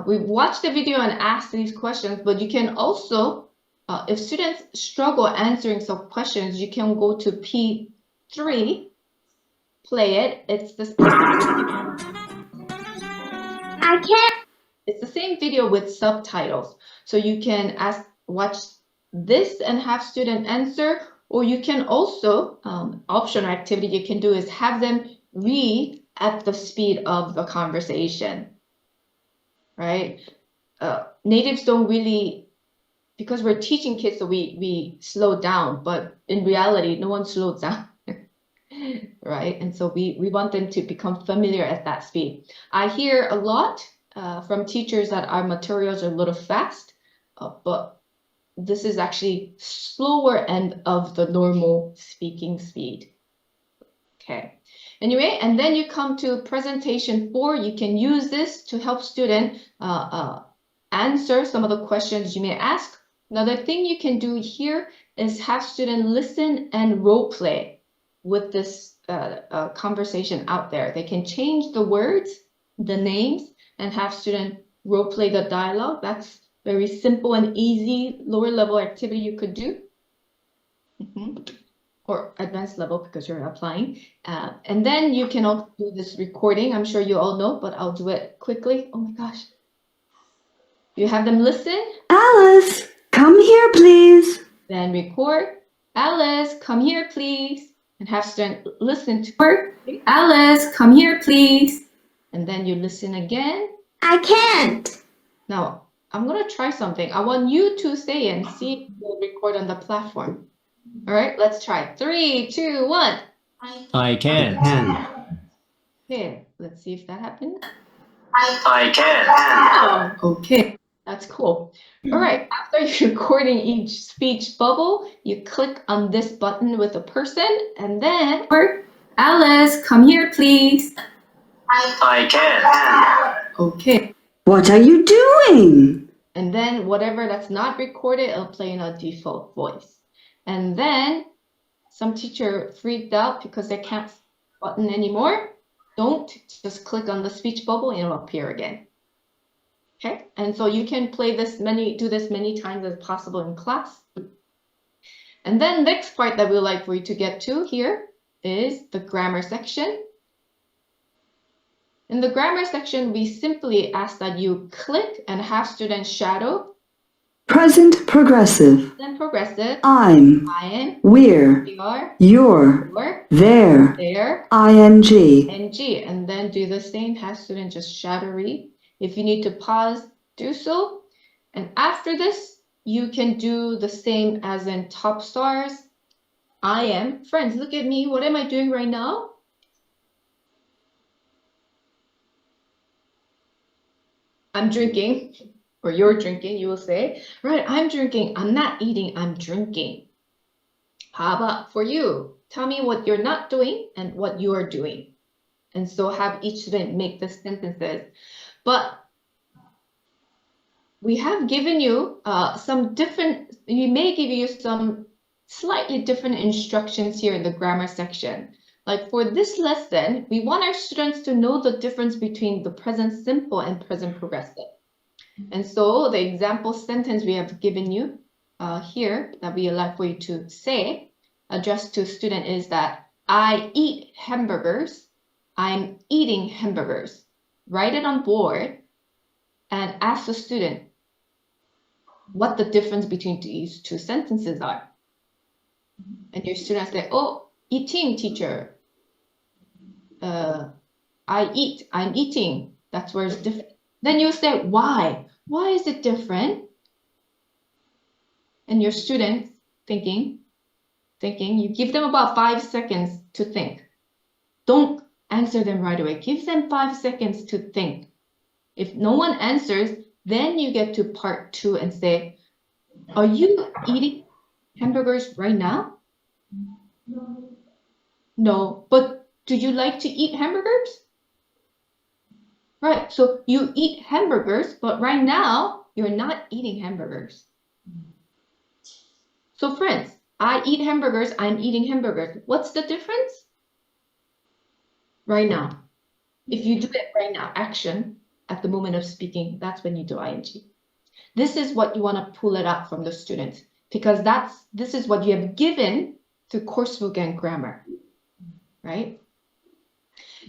we watched the video and asked these questions, but you can also, if students struggle answering some questions, you can go to P3, play it. It's the I can't. It's the same video with subtitles. So you can watch this and have student answer, or you can also, optional activity you can do is have them read at the speed of the conversation, right? Natives don't really, because we're teaching kids, so we slow down, but in reality, no one slows down. Right? And so we want them to become familiar at that speed. I hear a lot from teachers that our materials are a little fast, but this is actually slower end of the normal speaking speed. Okay. Anyway, and then you come to presentation 4. You can use this to help student answer some of the questions you may ask. Another thing you can do here is have student listen and role play with this conversation out there. They can change the words, the names, and have student role play the dialogue. That's very simple and easy lower level activity you could do. Or advanced level because you're applying. And then you can also do this recording. I'm sure you all know, but I'll do it quickly. Oh my gosh. You have them listen. Alice, come here, please. Then record. Alice, come here, please. And have student listen to her. Alice, come here, please. And then you listen again. I can't. Now, I'm gonna try something. I want you to say and see if we'll record on the platform. All right, let's try. 3, 2, 1. I can. Okay, let's see if that happened. I can. Oh, okay, that's cool. All right, after you're recording each speech bubble, you click on this button with a person, and then Alice, come here, please. I can. Okay. What are you doing? And then whatever that's not recorded, it'll play in a default voice. And then some teacher freaked out because they can't see the button anymore. Don't just click on the speech bubble and it'll appear again. Okay, and so you can do this many times as possible in class. And then next part that we would like for you to get to here is the grammar section. In the grammar section, we simply ask that you click and have students shadow. Present progressive. Then progressive. I'm. I am. We're. We are. You're. Or. There. There. ING. NG. And then do the same. Have students just shadow read. If you need to pause, do so. And after this, you can do the same as in top stars. I am. Friends, look at me. What am I doing right now? I'm drinking, or you're drinking, you will say. Right, I'm drinking. I'm not eating, I'm drinking. How about for you? Tell me what you're not doing and what you are doing. And so have each student make the sentences. But we have given you we may give you some slightly different instructions here in the grammar section. Like for this lesson, we want our students to know the difference between the present simple and present progressive. And so the example sentence we have given you here that we would like for you to say, addressed to a student, is that I eat hamburgers. I'm eating hamburgers. Write it on board and ask the student what the difference between these two sentences are. And your students say, oh, eating, teacher. I eat, I'm eating. That's where it's different. Then you say, why? Why is it different? And your students thinking, you give them about 5 seconds to think. Don't answer them right away. Give them 5 seconds to think. If no one answers, then you get to part 2 and say, are you eating hamburgers right now? No, but do you like to eat hamburgers? Right, so you eat hamburgers, but right now you're not eating hamburgers. So friends, I eat hamburgers, I'm eating hamburgers. What's the difference? Right now. If you do it right now, action, at the moment of speaking, that's when you do ing. This is what you want to pull it up from the students, because this is what you have given through coursebook and grammar, right?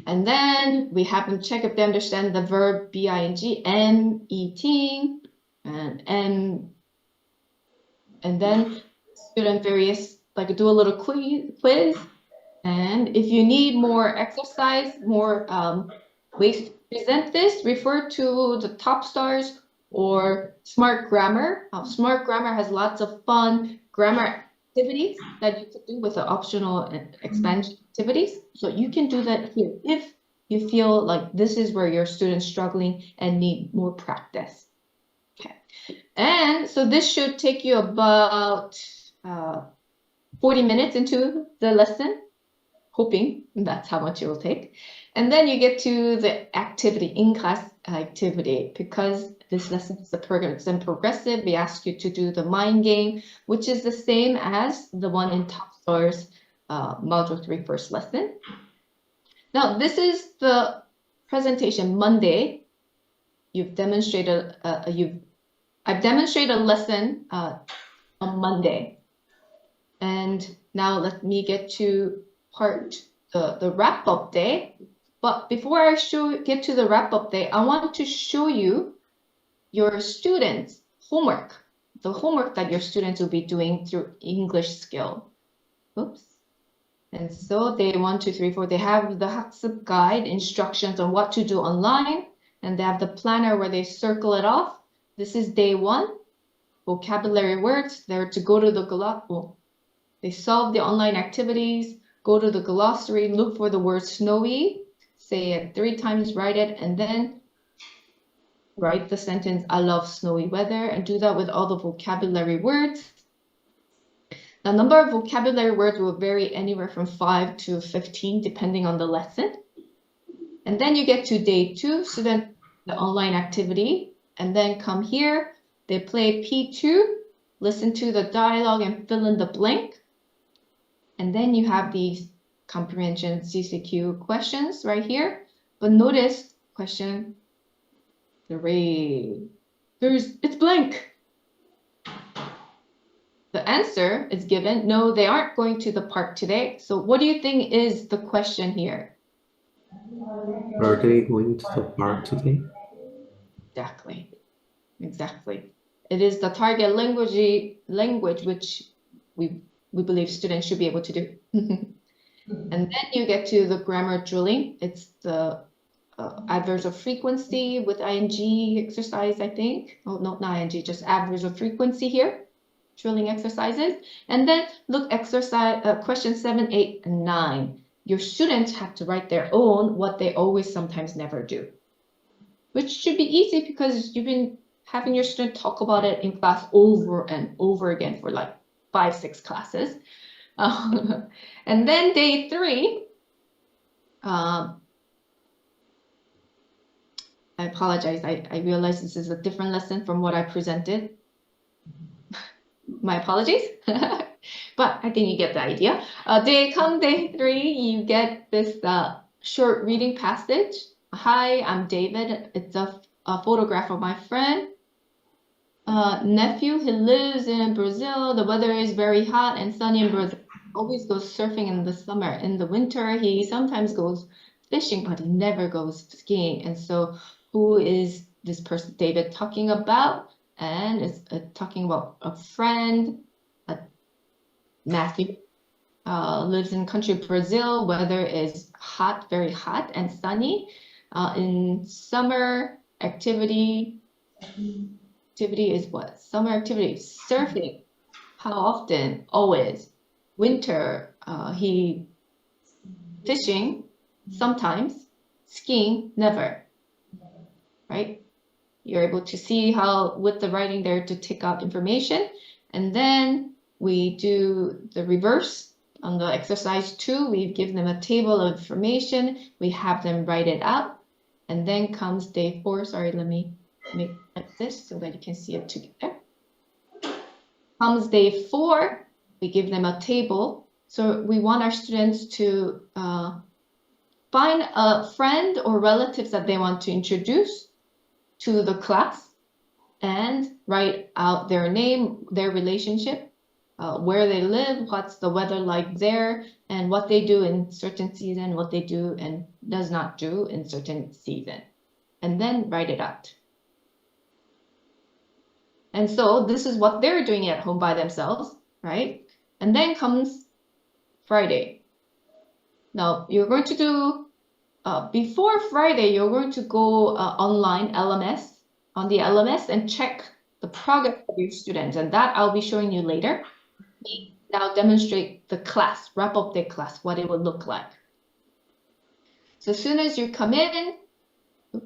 And then we have them check if they understand the verb bing, am, eating, and then student various, like do a little quiz. And if you need more exercise, more ways to present this, refer to the top stars or Smart Grammar. Smart Grammar has lots of fun grammar activities that you could do with the optional expansion activities. So you can do that here if you feel like this is where your students struggling and need more practice. Okay, and so this should take you about 40 minutes into the lesson, hoping that's how much it will take. And then you get to the activity, in-class activity, because this lesson is a progressive. We ask you to do the mind game, which is the same as the one in Top Stars Module 3 first lesson. Now, this is the presentation Monday. I've demonstrated a lesson on Monday. And now let me get to the wrap-up day. But before I get to the wrap-up day, I want to show you your students' homework, the homework that your students will be doing through English skill. Oops. And so day 1, 2, 3, 4, they have the 학습 guide, instructions on what to do online, and they have the planner where they circle it off. This is day 1. Vocabulary words. They're to go to the glossary. They solve the online activities, go to the glossary, look for the word snowy, say it 3 times, write it, and then write the sentence, I love snowy weather, and do that with all the vocabulary words. The number of vocabulary words will vary anywhere from 5 to 15, depending on the lesson. And then you get to day 2, student, the online activity, and then come here, they play P2, listen to the dialogue and fill in the blank. And then you have these comprehension CCQ questions right here. But notice question 3. It's blank. The answer is given. No, they aren't going to the park today. So what do you think is the question here? Are they going to the park today? Exactly. It is the target language which we believe students should be able to do. And then you get to the grammar drilling. It's the adverbs of frequency with ing exercise, I think. Oh, no, not ing, just adverbs of frequency here. Drilling exercises. And then look exercise question 7, 8, and 9. Your students have to write their own what they always sometimes never do. Which should be easy because you've been having your student talk about it in class over and over again for like 5, 6 classes. And then day 3, I apologize. I realize this is a different lesson from what I presented. My apologies. But I think you get the idea. Day 3, you get this short reading passage. Hi, I'm David. It's a photograph of my friend. Nephew, he lives in Brazil. The weather is very hot and sunny in Brazil. Always goes surfing in the summer. In the winter, he sometimes goes fishing, but he never goes skiing. And so who is this person, David, talking about? And it's talking about a friend, Matthew, lives in country Brazil. Weather is hot, very hot and sunny. In summer activity is what? Summer activity, surfing. How often? Always. Winter, he fishing, sometimes. Skiing, never. Right? You're able to see how with the writing there to take out information. And then we do the reverse. On the exercise 2, we give them a table of information. We have them write it out. And then comes day 4. Sorry, let me make like this so that you can see it together. Comes day 4, we give them a table. So we want our students to find a friend or relatives that they want to introduce to the class and write out their name, their relationship, where they live, what's the weather like there, and what they do in certain season, what they do and does not do in certain season, and then write it out. And so this is what they're doing at home by themselves, right? And then comes Friday. Now you're going to do before Friday, you're going to go online LMS, on the LMS and check the progress of your students. And that I'll be showing you later. Now demonstrate the class, wrap up their class, what it would look like. So as soon as you come in, as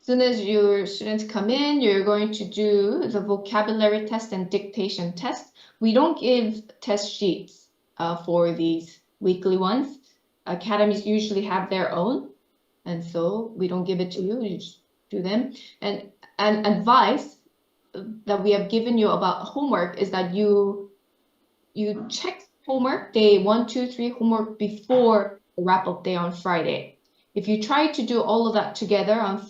soon as your students come in, you're going to do the vocabulary test and dictation test. We don't give test sheets for these weekly ones. Academies usually have their own, and so we don't give it to you, you just do them. And advice that we have given you about homework is that you check homework day 1, 2, 3 homework before the wrap-up day on Friday. If you try to do all of that together on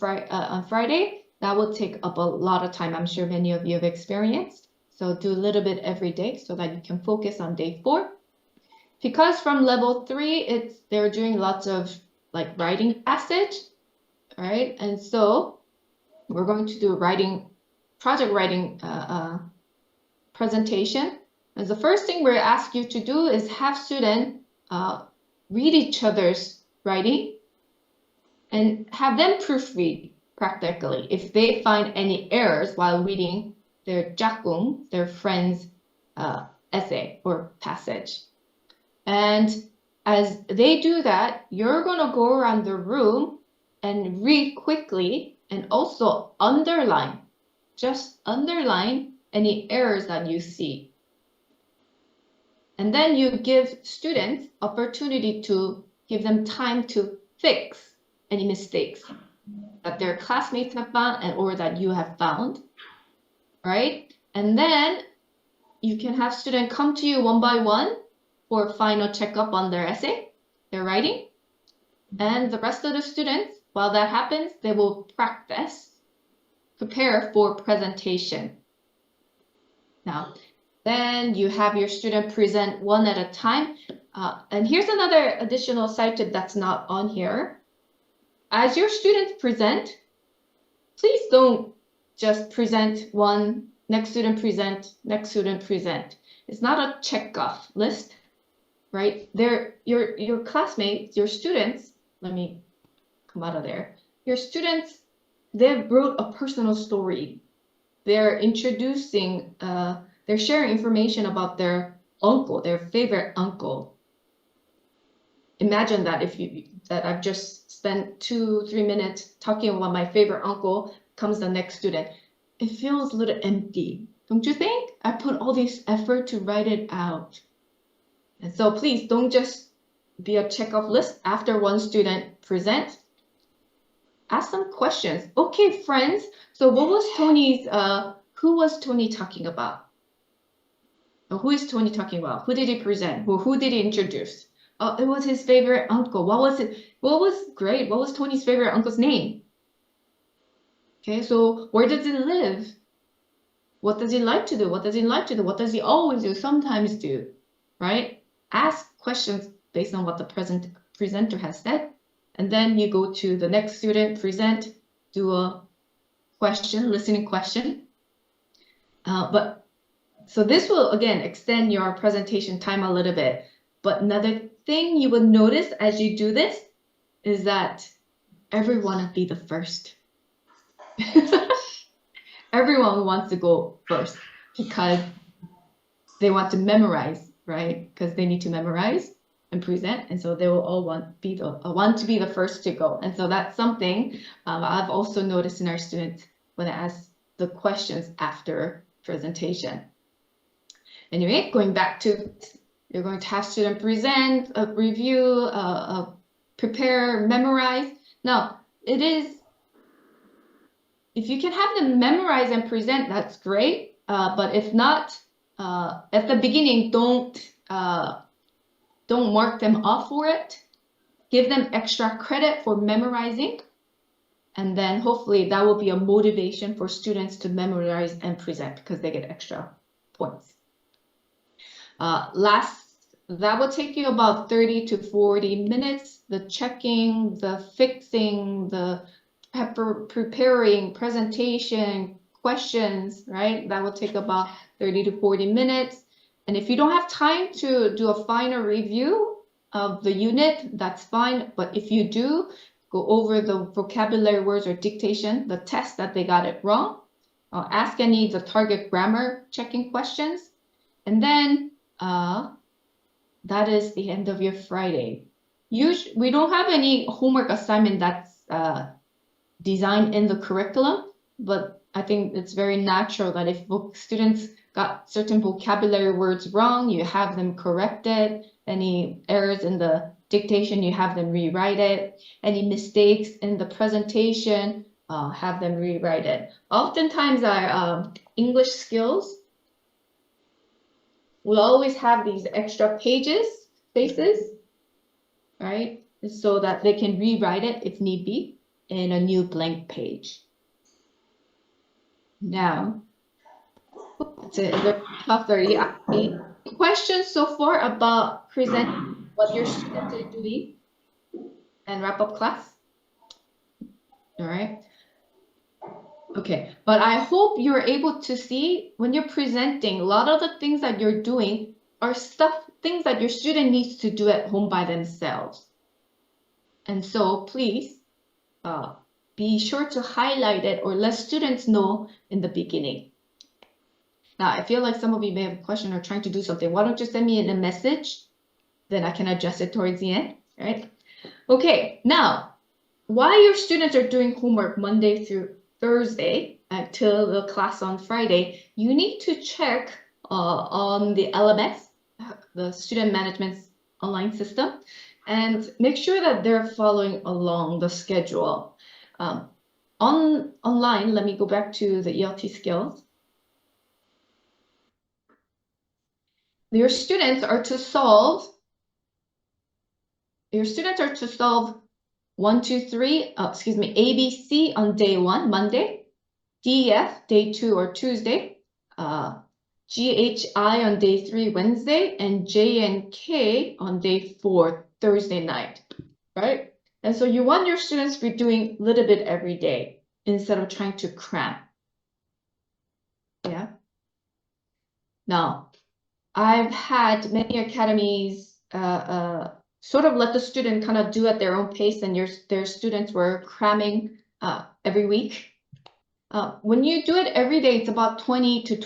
Friday, that will take up a lot of time. I'm sure many of you have experienced. So do a little bit every day so that you can focus on day 4. Because from level 3, they're doing lots of like writing passage, right? And so we're going to do project writing presentation. And the first thing we're asked you to do is have students read each other's writing and have them proofread practically if they find any errors while reading their 작품, their friend's essay or passage. And as they do that, you're going to go around the room and read quickly and also underline, just underline any errors that you see. And then you give students opportunity to give them time to fix any mistakes that their classmates have found and or that you have found, right? And then you can have students come to you one by one for final checkup on their essay, their writing. And the rest of the students, while that happens, they will practice, prepare for presentation. Now, then you have your student present one at a time. And here's another additional side tip that's not on here. As your students present, please don't just present one, next student present, next student present. It's not a check-off list, right? Your classmates, your students, let me come out of there. Your students, they wrote a personal story. They're introducing, they're sharing information about their uncle, their favorite uncle. Imagine that that I've just spent 2-3 minutes talking about my favorite uncle, comes the next student. It feels a little empty, don't you think? I put all this effort to write it out. And so please don't just be a check-off list after one student presents. Ask some questions. Okay, friends, so what was Tony's, who was Tony talking about? Or who is Tony talking about? Who did he present? Who did he introduce? Oh, it was his favorite uncle. What was it? What was great? What was Tony's favorite uncle's name? Okay, so where does he live? What does he like to do? What does he like to do? What does he always do? Sometimes do, right? Ask questions based on what the presenter has said. And then you go to the next student, present, do a question, listening question. So this will, again, extend your presentation time a little bit. But another thing you will notice as you do this is that everyone will be the first. Everyone wants to go first because they want to memorize, right? Because they need to memorize and present, and so they will all want to be the first to go. And so that's something I've also noticed in our students when I ask the questions after presentation. Anyway, going back to, you're going to have student present, review, prepare, memorize. Now, it is, if you can have them memorize and present, that's great. But if not, at the beginning, don't mark them off for it. Give them extra credit for memorizing. And then hopefully that will be a motivation for students to memorize and present because they get extra points. That will take you about 30 to 40 minutes. The checking, the fixing, the preparing, presentation, questions, right? That will take about 30 to 40 minutes. And if you don't have time to do a final review of the unit, that's fine. But if you do, go over the vocabulary words or dictation, the test that they got it wrong. Ask any of the target grammar checking questions. And then that is the end of your Friday. Usually, we don't have any homework assignment that's designed in the curriculum, but I think it's very natural that if students got certain vocabulary words wrong, you have them corrected. Any errors in the dictation, you have them rewrite it. Any mistakes in the presentation, have them rewrite it. Oftentimes our English skills will always have these extra spaces, right? So that they can rewrite it if need be in a new blank page. Now, that's it. Top 30. Any questions so far about presenting what your students are doing and wrap up class? All right. Okay, but I hope you're able to see when you're presenting, a lot of the things that you're doing are things that your student needs to do at home by themselves. And so please be sure to highlight it or let students know in the beginning. Now, I feel like some of you may have a question or trying to do something. Why don't you send me in a message? Then I can adjust it towards the end, right? Okay, now, while your students are doing homework Monday through Thursday until the class on Friday, you need to check on the LMS, the Student Management Online System, and make sure that they're following along the schedule. Online, let me go back to the ELT skills. Your students are to solve 1, 2, 3, ABC on day 1, Monday, DF day 2 or Tuesday, GHI on day 3, Wednesday, and J and K on day 4, Thursday night, right? And so you want your students to be doing a little bit every day instead of trying to cram. Yeah. Now, I've had many academies sort of let the student kind of do at their own pace, and their students were cramming every week. When you do it every day, it's about 20 to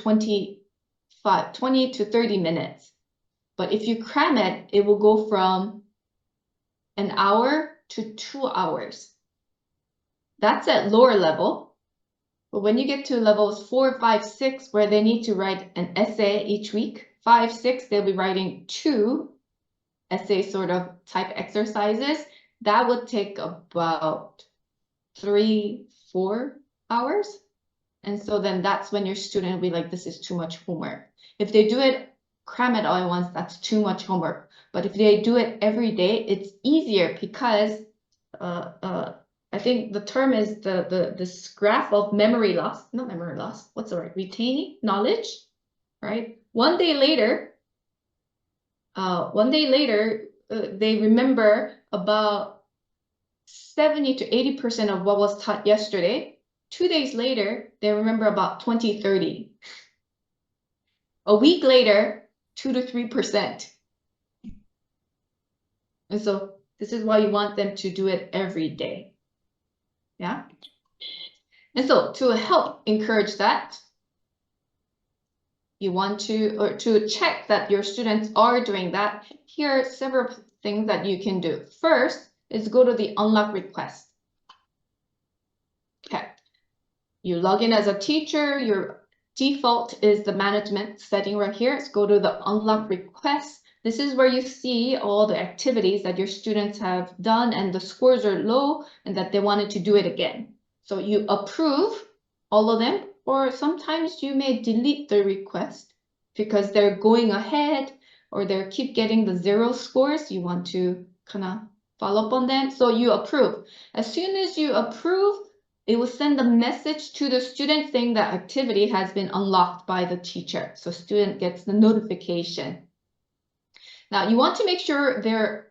30 minutes. But if you cram it, it will go from an hour to 2 hours. That's at lower level. But when you get to levels 4, 5, 6, where they need to write an essay each week, 5, 6, they'll be writing 2 essay sort of type exercises. That would take about 3, 4 hours. And so then that's when your student will be like, this is too much homework. If they do it, cram it all at once, that's too much homework. But if they do it every day, it's easier because I think the term is this graph of memory loss, not memory loss, what's the word? Retaining knowledge, right? One day later, they remember about 70 to 80% of what was taught yesterday. 2 days later, they remember about 20, 30. A week later, 2 to 3%. And so this is why you want them to do it every day. Yeah. And so to help encourage that, you want to check that your students are doing that. Here are several things that you can do. First is go to the unlock request. Okay. You log in as a teacher. Your default is the management setting right here. Let's go to the unlock request. This is where you see all the activities that your students have done and the scores are low and that they wanted to do it again. So you approve all of them, or sometimes you may delete the request because they're going ahead or they keep getting the 0 scores. You want to kind of follow up on them. So you approve. As soon as you approve, it will send a message to the student saying that activity has been unlocked by the teacher. So student gets the notification. Now you want to make sure they're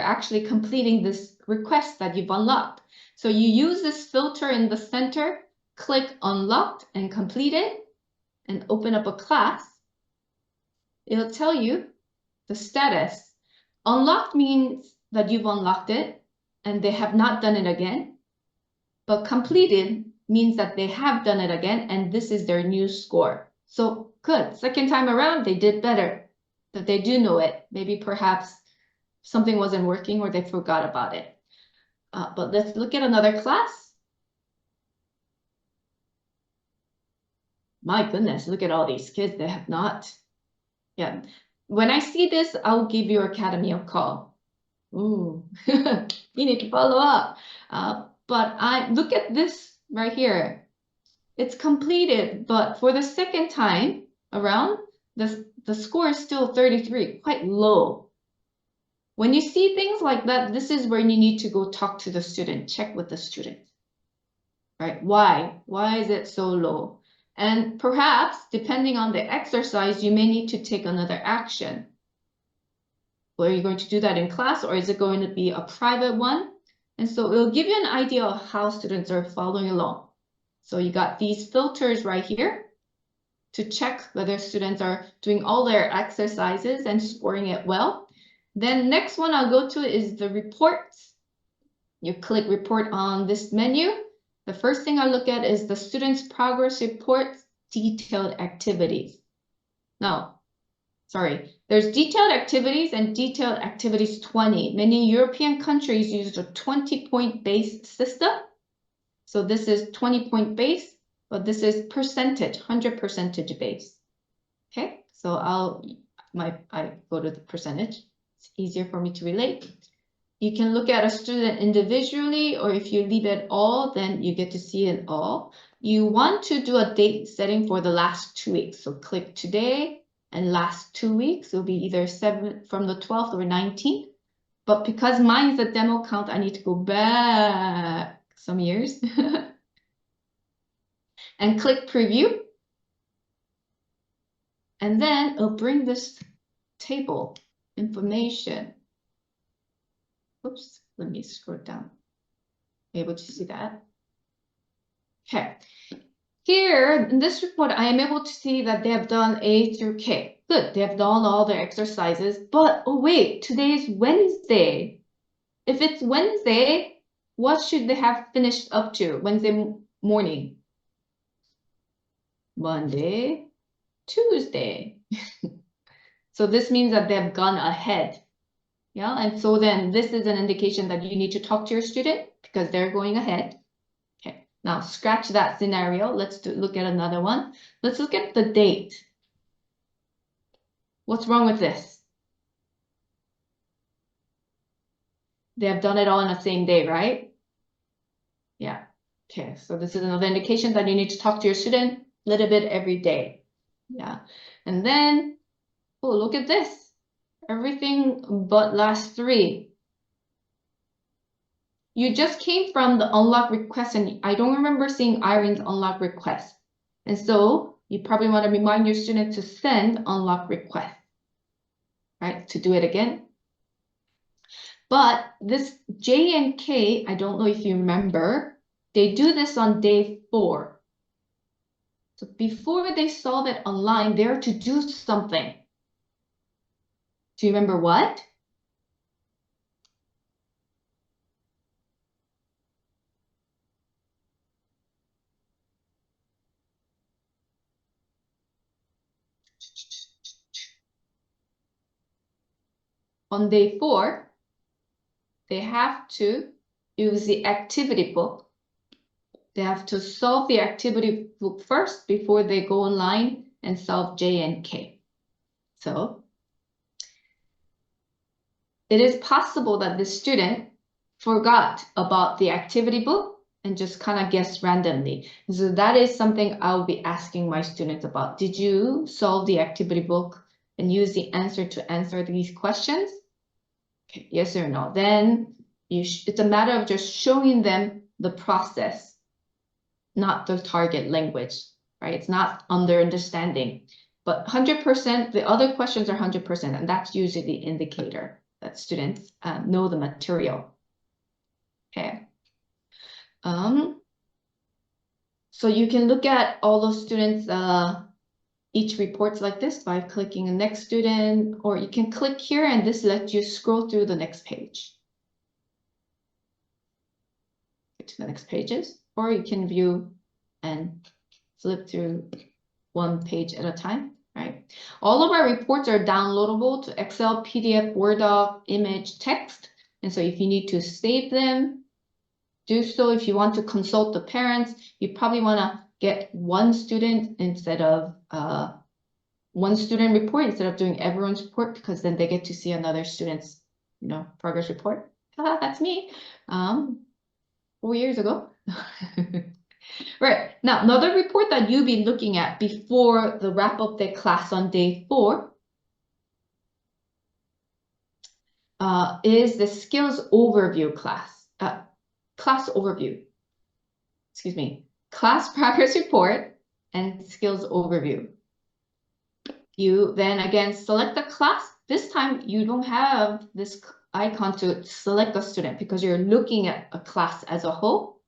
actually completing this request that you've unlocked. So you use this filter in the center, click unlocked and complete it, and open up a class. It'll tell you the status. Unlocked means that you've unlocked it and they have not done it again. But completed means that they have done it again and this is their new score. So good, second time around, they did better. That they do know it. Maybe perhaps something wasn't working or they forgot about it. But let's look at another class. My goodness, look at all these kids that have not. Yeah, when I see this, I'll give your academy a call. Ooh, you need to follow up. But I look at this right here. It's completed, but for the second time around, the score is still 33, quite low. When you see things like that, this is where you need to go talk to the student, check with the student, right? Why? Why is it so low? And perhaps, depending on the exercise, you may need to take another action. Well, are you going to do that in class or is it going to be a private one? And so it'll give you an idea of how students are following along. So you got these filters right here to check whether students are doing all their exercises and scoring it well. Then next one I'll go to is the reports. You click report on this menu. The first thing I look at is the student's progress report, detailed activities. No, sorry. There's detailed activities and detailed activities 20. Many European countries use a 20-point base system. So this is 20-point base, but this is percentage, 100% base. Okay, so I go to the percentage. It's easier for me to relate. You can look at a student individually, or if you leave it all, then you get to see it all. You want to do a date setting for the last 2 weeks. So click today and last 2 weeks. It'll be either from the 12th or 19th. But because mine is a demo count, I need to go back some years. And click preview. And then it'll bring this table information. Oops, let me scroll down. Able to see that? Okay. Here in this report, I am able to see that they have done A through K. Good, they have done all their exercises, but oh wait, today is Wednesday. If it's Wednesday, what should they have finished up to Wednesday morning? Monday, Tuesday. So this means that they have gone ahead. Yeah, and so then this is an indication that you need to talk to your student because they're going ahead. Okay, now scratch that scenario. Let's look at another one. Let's look at the date. What's wrong with this? They have done it all on the same day, right? Yeah. Okay, so this is another indication that you need to talk to your student a little bit every day. Yeah, and then, oh, look at this. Everything but last 3. You just came from the unlock request, and I don't remember seeing Irene's unlock request. And so you probably want to remind your student to send unlock request, right? To do it again. But this J and K, I don't know if you remember, they do this on day 4. So before they solve it online, they're to do something. Do you remember what? On day 4, they have to use the activity book. They have to solve the activity book first before they go online and solve J and K. So it is possible that the student forgot about the activity book and just kind of guessed randomly. So that is something I'll be asking my students about. Did you solve the activity book and use the answer to answer these questions? Okay, yes or no. Then it's a matter of just showing them the process, not the target language, right? It's not under understanding, but 100%, the other questions are 100%, and that's usually the indicator that students know the material. Okay. So you can look at all those students, each reports like this by clicking the next student, or you can click here and this lets you scroll through the next page. Get to the next pages, or you can view and flip through one page at a time, right? All of our reports are downloadable to Excel, PDF, Word doc, image, text. And so if you need to save them, do so. If you want to consult the parents, you probably want to get one student instead of one student report instead of doing everyone's report, because then they get to see another student's, progress report. That's me. 4 years ago. Right, now another report that you'll be looking at before the wrap up day class on day 4 is the skills overview class. Class overview. Excuse me. Class progress report and skills overview. You then again select the class. This time you don't have this icon to select a student because you're looking at a class as a whole.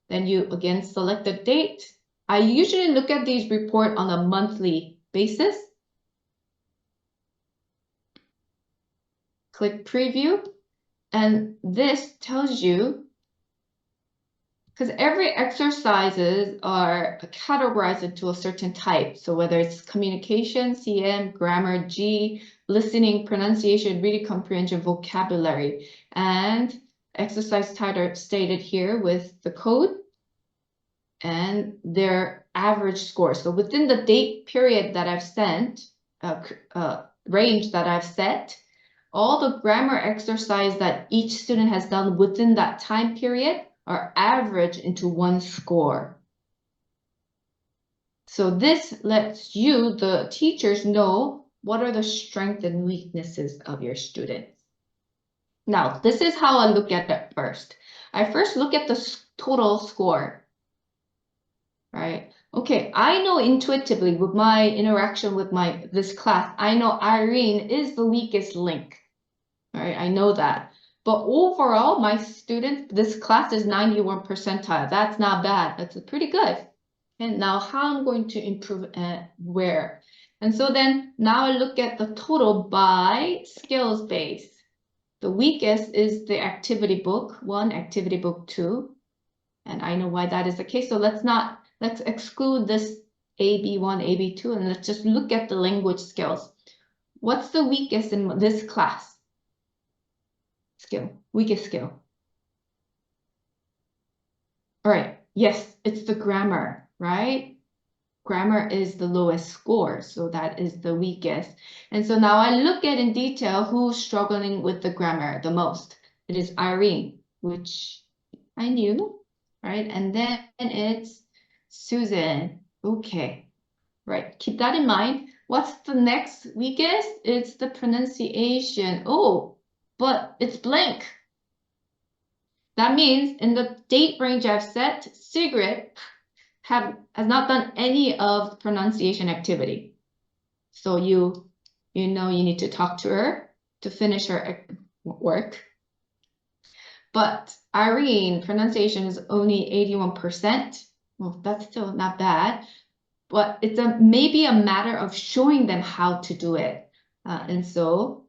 Then you again select the date. I usually look at these reports on a monthly basis. Click preview. And this tells you, because every exercises are categorized into a certain type. So whether it's communication, CM, grammar, G, listening, pronunciation, reading comprehension, vocabulary, and exercise title stated here with the code and their average score. So within the date period that I've sent, range that I've set, all the grammar exercise that each student has done within that time period are averaged into one score. So this lets you, the teachers, know what are the strengths and weaknesses of your students. Now, this is how I look at it first. I first look at the total score, right? Okay, I know intuitively with my interaction with this class, I know Irene is the weakest link. All right, I know that. But overall, my students, this class is 91 percentile. That's not bad. That's pretty good. And now how I'm going to improve where. And so then now I look at the total by skills base. The weakest is the activity book 1, activity book 2. And I know why that is the case. So let's exclude this AB1, AB2, and let's just look at the language skills. What's the weakest in this class? Skill, weakest skill. All right, yes, it's the grammar, right? Grammar is the lowest score, so that is the weakest. And so now I look at in detail who's struggling with the grammar the most. It is Irene, which I knew, right? And then it's Susan. Okay, right, keep that in mind. What's the next weakest? It's the pronunciation. Oh, but it's blank. That means in the date range I've set, Sigrid has not done any of the pronunciation activity. So you know you need to talk to her to finish her work. But Irene, pronunciation is only 81%. Well, that's still not bad. But it's maybe a matter of showing them how to do it. And so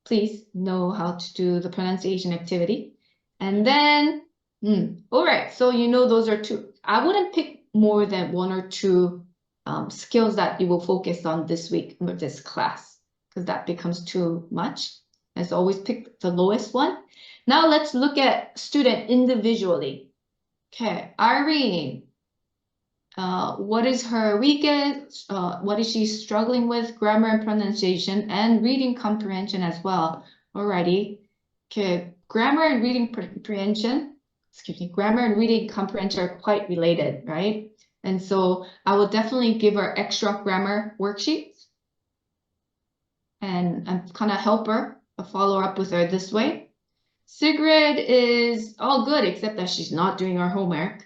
please know how to do the pronunciation activity. And then, all right, so you know those are two. I wouldn't pick more than 1 or 2 skills that you will focus on this week with this class, because that becomes too much. As always, pick the lowest one. Now let's look at student individually. Okay, Irene. What is her weakest? What is she struggling with? Grammar and pronunciation and reading comprehension as well. Alrighty. Okay, grammar and reading comprehension. Excuse me, grammar and reading comprehension are quite related, right? And so I will definitely give her extra grammar worksheets and kind of help her, follow up with her this way. Sigrid is all good except that she's not doing her homework.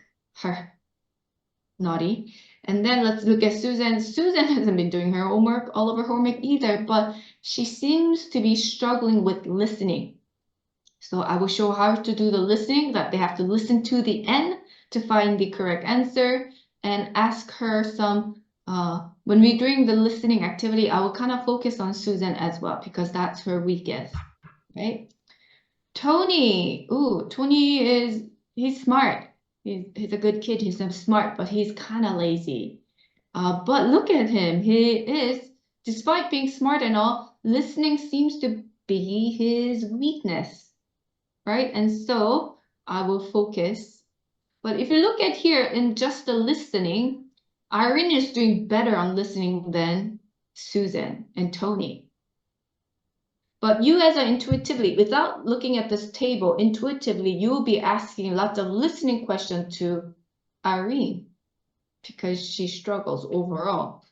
Naughty. And then let's look at Susan. Susan hasn't been doing her homework, all of her homework either, but she seems to be struggling with listening. So I will show how to do the listening, that they have to listen to the end to find the correct answer, and ask her some, when we're doing the listening activity, I will kind of focus on Susan as well, because that's her weakest, right? Tony, ooh, Tony he's smart. He's a good kid, he's smart, but he's kind of lazy. But look at him, he is, despite being smart and all, listening seems to be his weakness, right? And so I will focus. But if you look at here in just the listening, Irene is doing better on listening than Susan and Tony. But you guys are intuitively, without looking at this table, intuitively, you will be asking lots of listening questions to Irene because she struggles overall.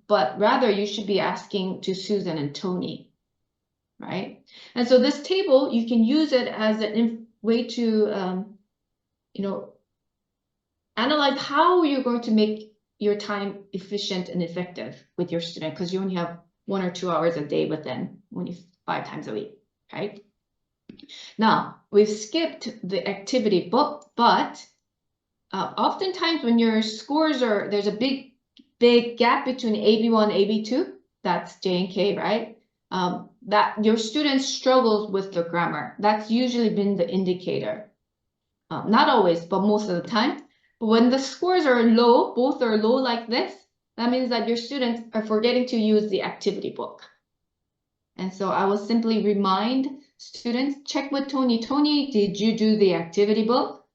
But rather, you should be asking to Susan and Tony, right? And so this table, you can use it as a way to, analyze how you're going to make your time efficient and effective with your student, because you only have 1 or 2 hours a day with them, only 5 times a week, right? Now, we've skipped the activity book, but oftentimes when your scores there's a big gap between AB1 and AB2, that's J and K, right? that your student struggles with the grammar. That's usually been the indicator. Not always, but most of the time. But when the scores are low, both are low like this, that means that your students are forgetting to use the activity book. And so I will simply remind students, check with Tony. Tony, did you do the activity book?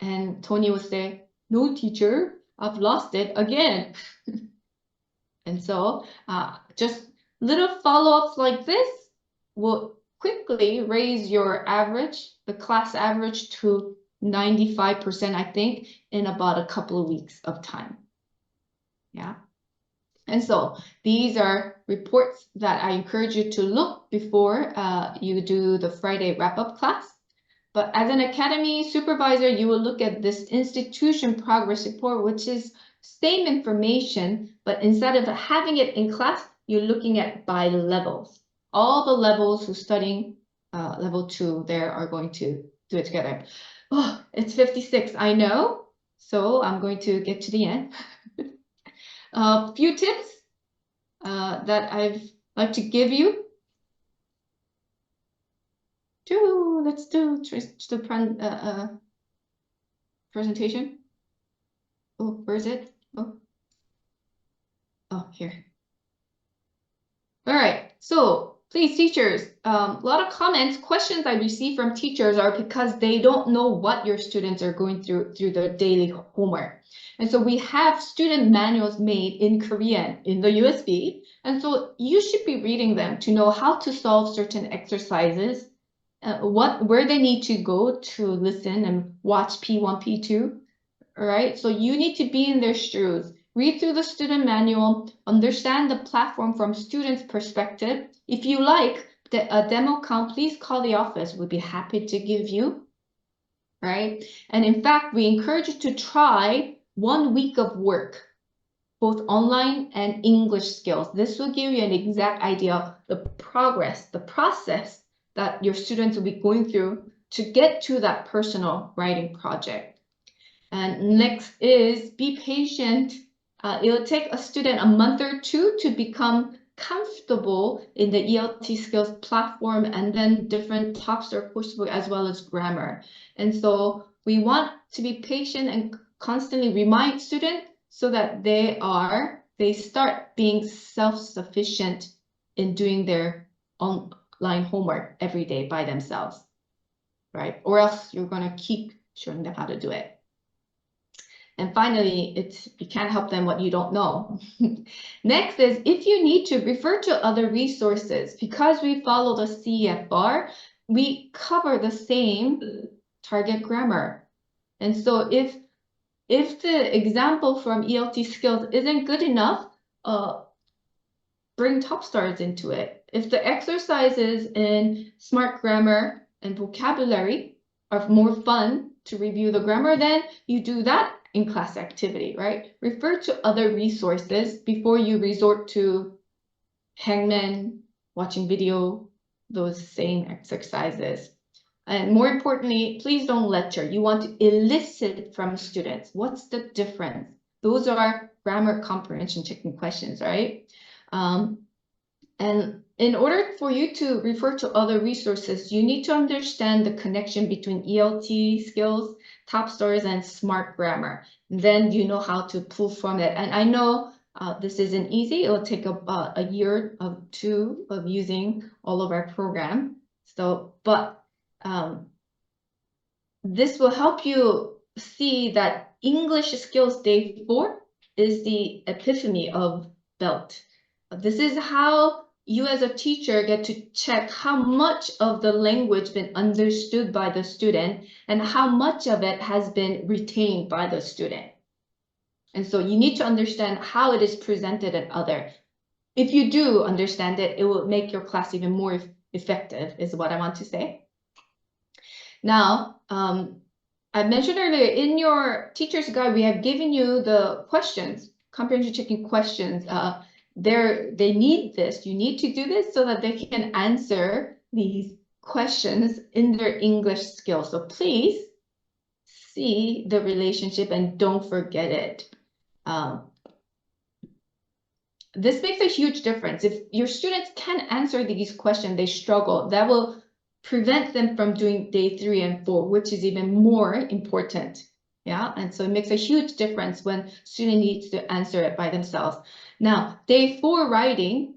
And Tony will say, no, teacher, I've lost it again. And so just little follow-ups like this will quickly raise your average, the class average, to 95%, I think, in about a couple of weeks of time. Yeah. And so these are reports that I encourage you to look before you do the Friday wrap-up class. But as an academy supervisor, you will look at this institution progress report, which is same information, but instead of having it in class, you're looking at by levels. All the levels who studying level 2 there are going to do it together. Oh, it's 56, I know. So I'm going to get to the end. A few tips that I'd like to give you. Let's do the presentation. Oh, where is it? Oh, here. All right, so please, teachers, a lot of comments, questions I receive from teachers are because they don't know what your students are going through their daily homework. And so we have student manuals made in Korean in the USB. And so you should be reading them to know how to solve certain exercises, where they need to go to listen and watch P1, P2. All right, so you need to be in their shoes. Read through the student manual, understand the platform from students' perspective. If you like a demo count, please call the office. We'd be happy to give you, right? And in fact, we encourage you to try 1 week of work, both online and English skills. This will give you an exact idea of the progress, the process that your students will be going through to get to that personal writing project. And next is be patient. It'll take a student a month or 2 to become comfortable in the ELT skills platform and then different TOPS or coursebook as well as grammar. And so we want to be patient and constantly remind students so that they start being self-sufficient in doing their online homework every day by themselves, right? Or else you're going to keep showing them how to do it. And finally, you can't help them what you don't know. Next is, if you need to, refer to other resources. Because we follow the CFR, we cover the same target grammar. And so if the example from ELT skills isn't good enough, bring top stars into it. If the exercises in smart grammar and vocabulary are more fun to review the grammar, then you do that in class activity, right? Refer to other resources before you resort to hangman, watching video, those same exercises. And more importantly, please don't lecture. You want to elicit from students. What's the difference? Those are grammar comprehension checking questions, right? And in order for you to refer to other resources, you need to understand the connection between ELT skills, top stories, and smart grammar. And then you know how to pull from it. And I know this isn't easy. It will take about a year or 2 of using all of our program. So, but this will help you see that English Skills Day 4 is the epiphany of BELT. This is how you as a teacher get to check how much of the language been understood by the student and how much of it has been retained by the student. And so you need to understand how it is presented and other. If you do understand it, it will make your class even more effective, is what I want to say. Now, I mentioned earlier in your teacher's guide, we have given you the questions, comprehension checking questions. They need this. You need to do this so that they can answer these questions in their English skills. So please see the relationship and don't forget it. this makes a huge difference. If your students can answer these questions, they struggle, that will prevent them from doing day 3 and 4, which is even more important. Yeah, and so it makes a huge difference when student needs to answer it by themselves. Now, day 4 writing,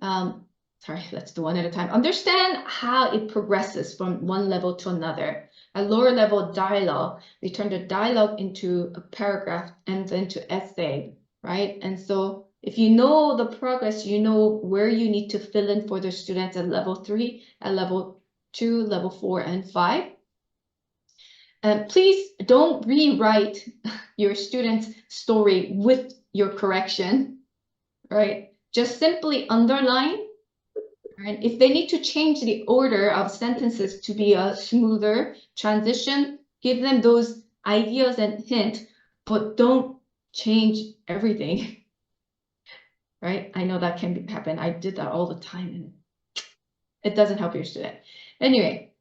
sorry, let's do one at a time. Understand how it progresses from one level to another. At lower level dialogue, we turn the dialogue into a paragraph and then to essay, right? And so if you know the progress, you know where you need to fill in for the students at level 3, at level 2, level 4, and 5. Please don't rewrite your student's story with your correction, right? Just simply underline. Right? If they need to change the order of sentences to be a smoother transition, give them those ideas and hints, but don't change everything. Right? I know that can happen. I did that all the time and it doesn't help your student. Anyway,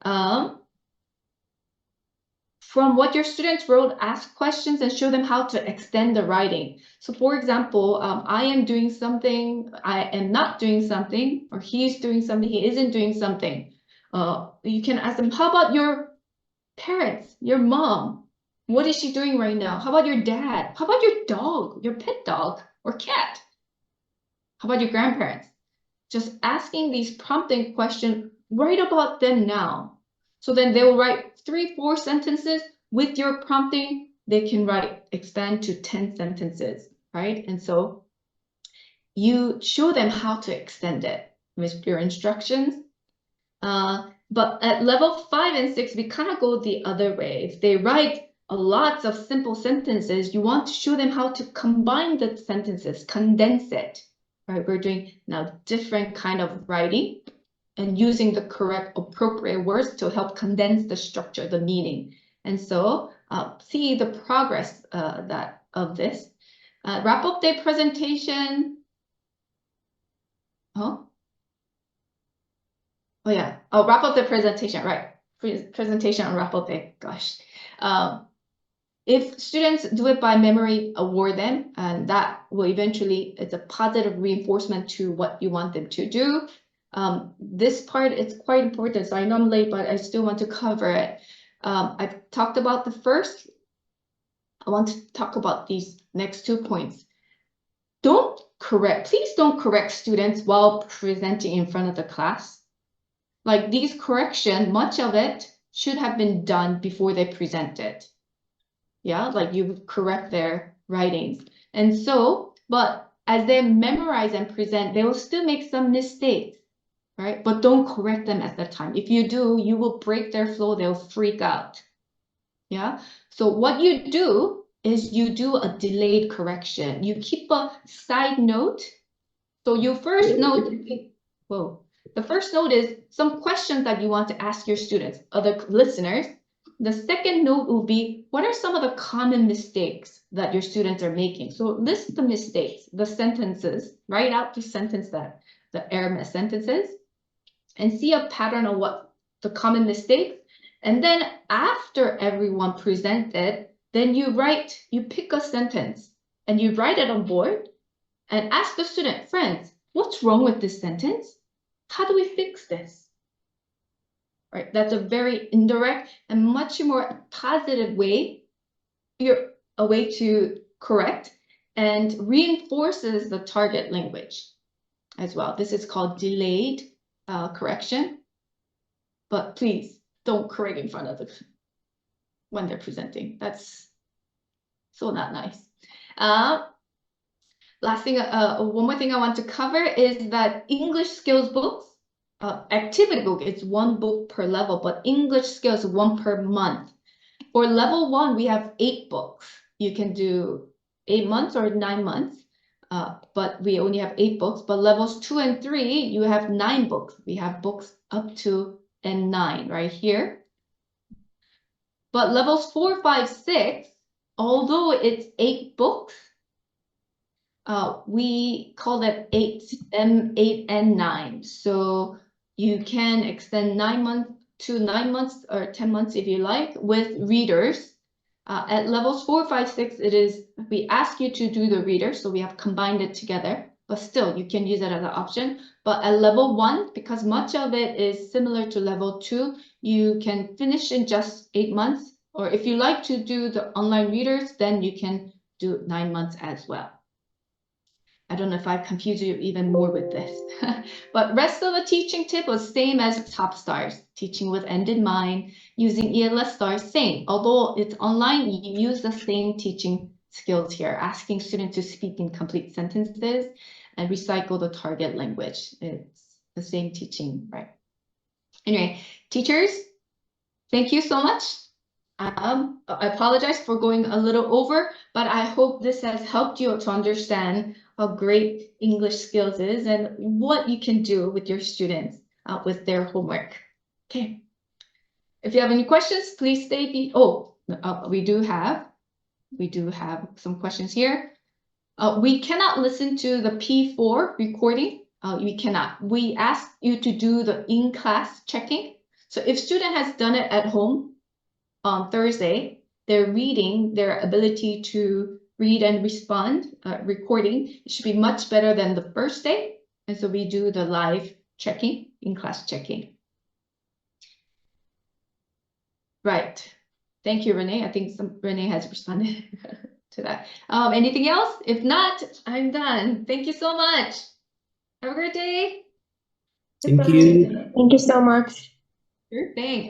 from what your students wrote, ask questions and show them how to extend the writing. So for example, I am doing something, I am not doing something, or he's doing something, he isn't doing something. You can ask them, how about your parents, your mom? What is she doing right now? How about your dad? How about your dog, your pet dog or cat? How about your grandparents? Just asking these prompting questions, write about them now. So then they will write 3-4 sentences with your prompting. They can expand to 10 sentences, right? And so you show them how to extend it with your instructions. But at level 5 and 6, we kind of go the other way. If they write lots of simple sentences, you want to show them how to combine the sentences, condense it, right? We're doing now different kind of writing and using the correct appropriate words to help condense the structure, the meaning. And so see the progress of this. Wrap up day presentation. Oh yeah. Oh, wrap up the presentation, right? Presentation on wrap up day, gosh. If students do it by memory, award them, and that will eventually, it's a positive reinforcement to what you want them to do. This part is quite important, so I know I'm late, but I still want to cover it. I've talked about the first. I want to talk about these next 2 points. Please don't correct students while presenting in front of the class. Like these correction, much of it should have been done before they present it. Yeah, like you correct their writings. And so, but as they memorize and present, they will still make some mistakes, right? But don't correct them at that time. If you do, you will break their flow, they'll freak out. Yeah, so what you do is you do a delayed correction. You keep a side note. So your first note, the first note is some questions that you want to ask your students, other listeners. The second note will be, what are some of the common mistakes that your students are making? So list the mistakes, the sentences, write out the sentence the error sentences, and see a pattern of what the common mistakes. And then after everyone presented, then you pick a sentence and you write it on board and ask the student, friends, what's wrong with this sentence? How do we fix this? Right, that's a very indirect and much more positive way, a way to correct and reinforces the target language as well. This is called delayed correction, but please don't correct in front of them when they're presenting. That's so not nice. Last thing, one more thing I want to cover is that English skills books, activity book, it's 1 book per level, but English skills 1 per month. For level 1, we have 8 books. You can do 8 months or 9 months, but we only have 8 books. But levels 2 and 3, you have 9 books. We have books up to and 9 right here. But levels 4, 5, 6, although it's 8 books, we call that 8 and 9. So you can extend 9 months to 9 months or 10 months if you like with readers. At levels 4, 5, 6, we ask you to do the reader, so we have combined it together. but still you can use it as an option. But at level 1, because much of it is similar to level 2, you can finish in just 8 months. Or if you like to do the online readers, then you can do 9 months as well. I don't know if I confused you even more with this. But rest of the teaching tip was same as top stars. Teaching with end in mind, using ELS stars, same. Although it's online, you use the same teaching skills here, asking students to speak in complete sentences and recycle the target language. It's the same teaching, right? Anyway, teachers, thank you so much. I apologize for going a little over, but I hope this has helped you to understand how great English skills is and what you can do with your students with their homework. Okay. If you have any questions, please stay. We do have some questions here. We cannot listen to the P4 recording. We cannot. We ask you to do the in-class checking. So if student has done it at home on Thursday, their reading, their ability to read and respond, recording, it should be much better than the first day. And so we do the live checking, in-class checking. Right. Thank you, Renee. I think Renee has responded to that. Anything else? If not, I'm done. Thank you so much. Have a great day. Thank you. Thank you so much. Sure thing.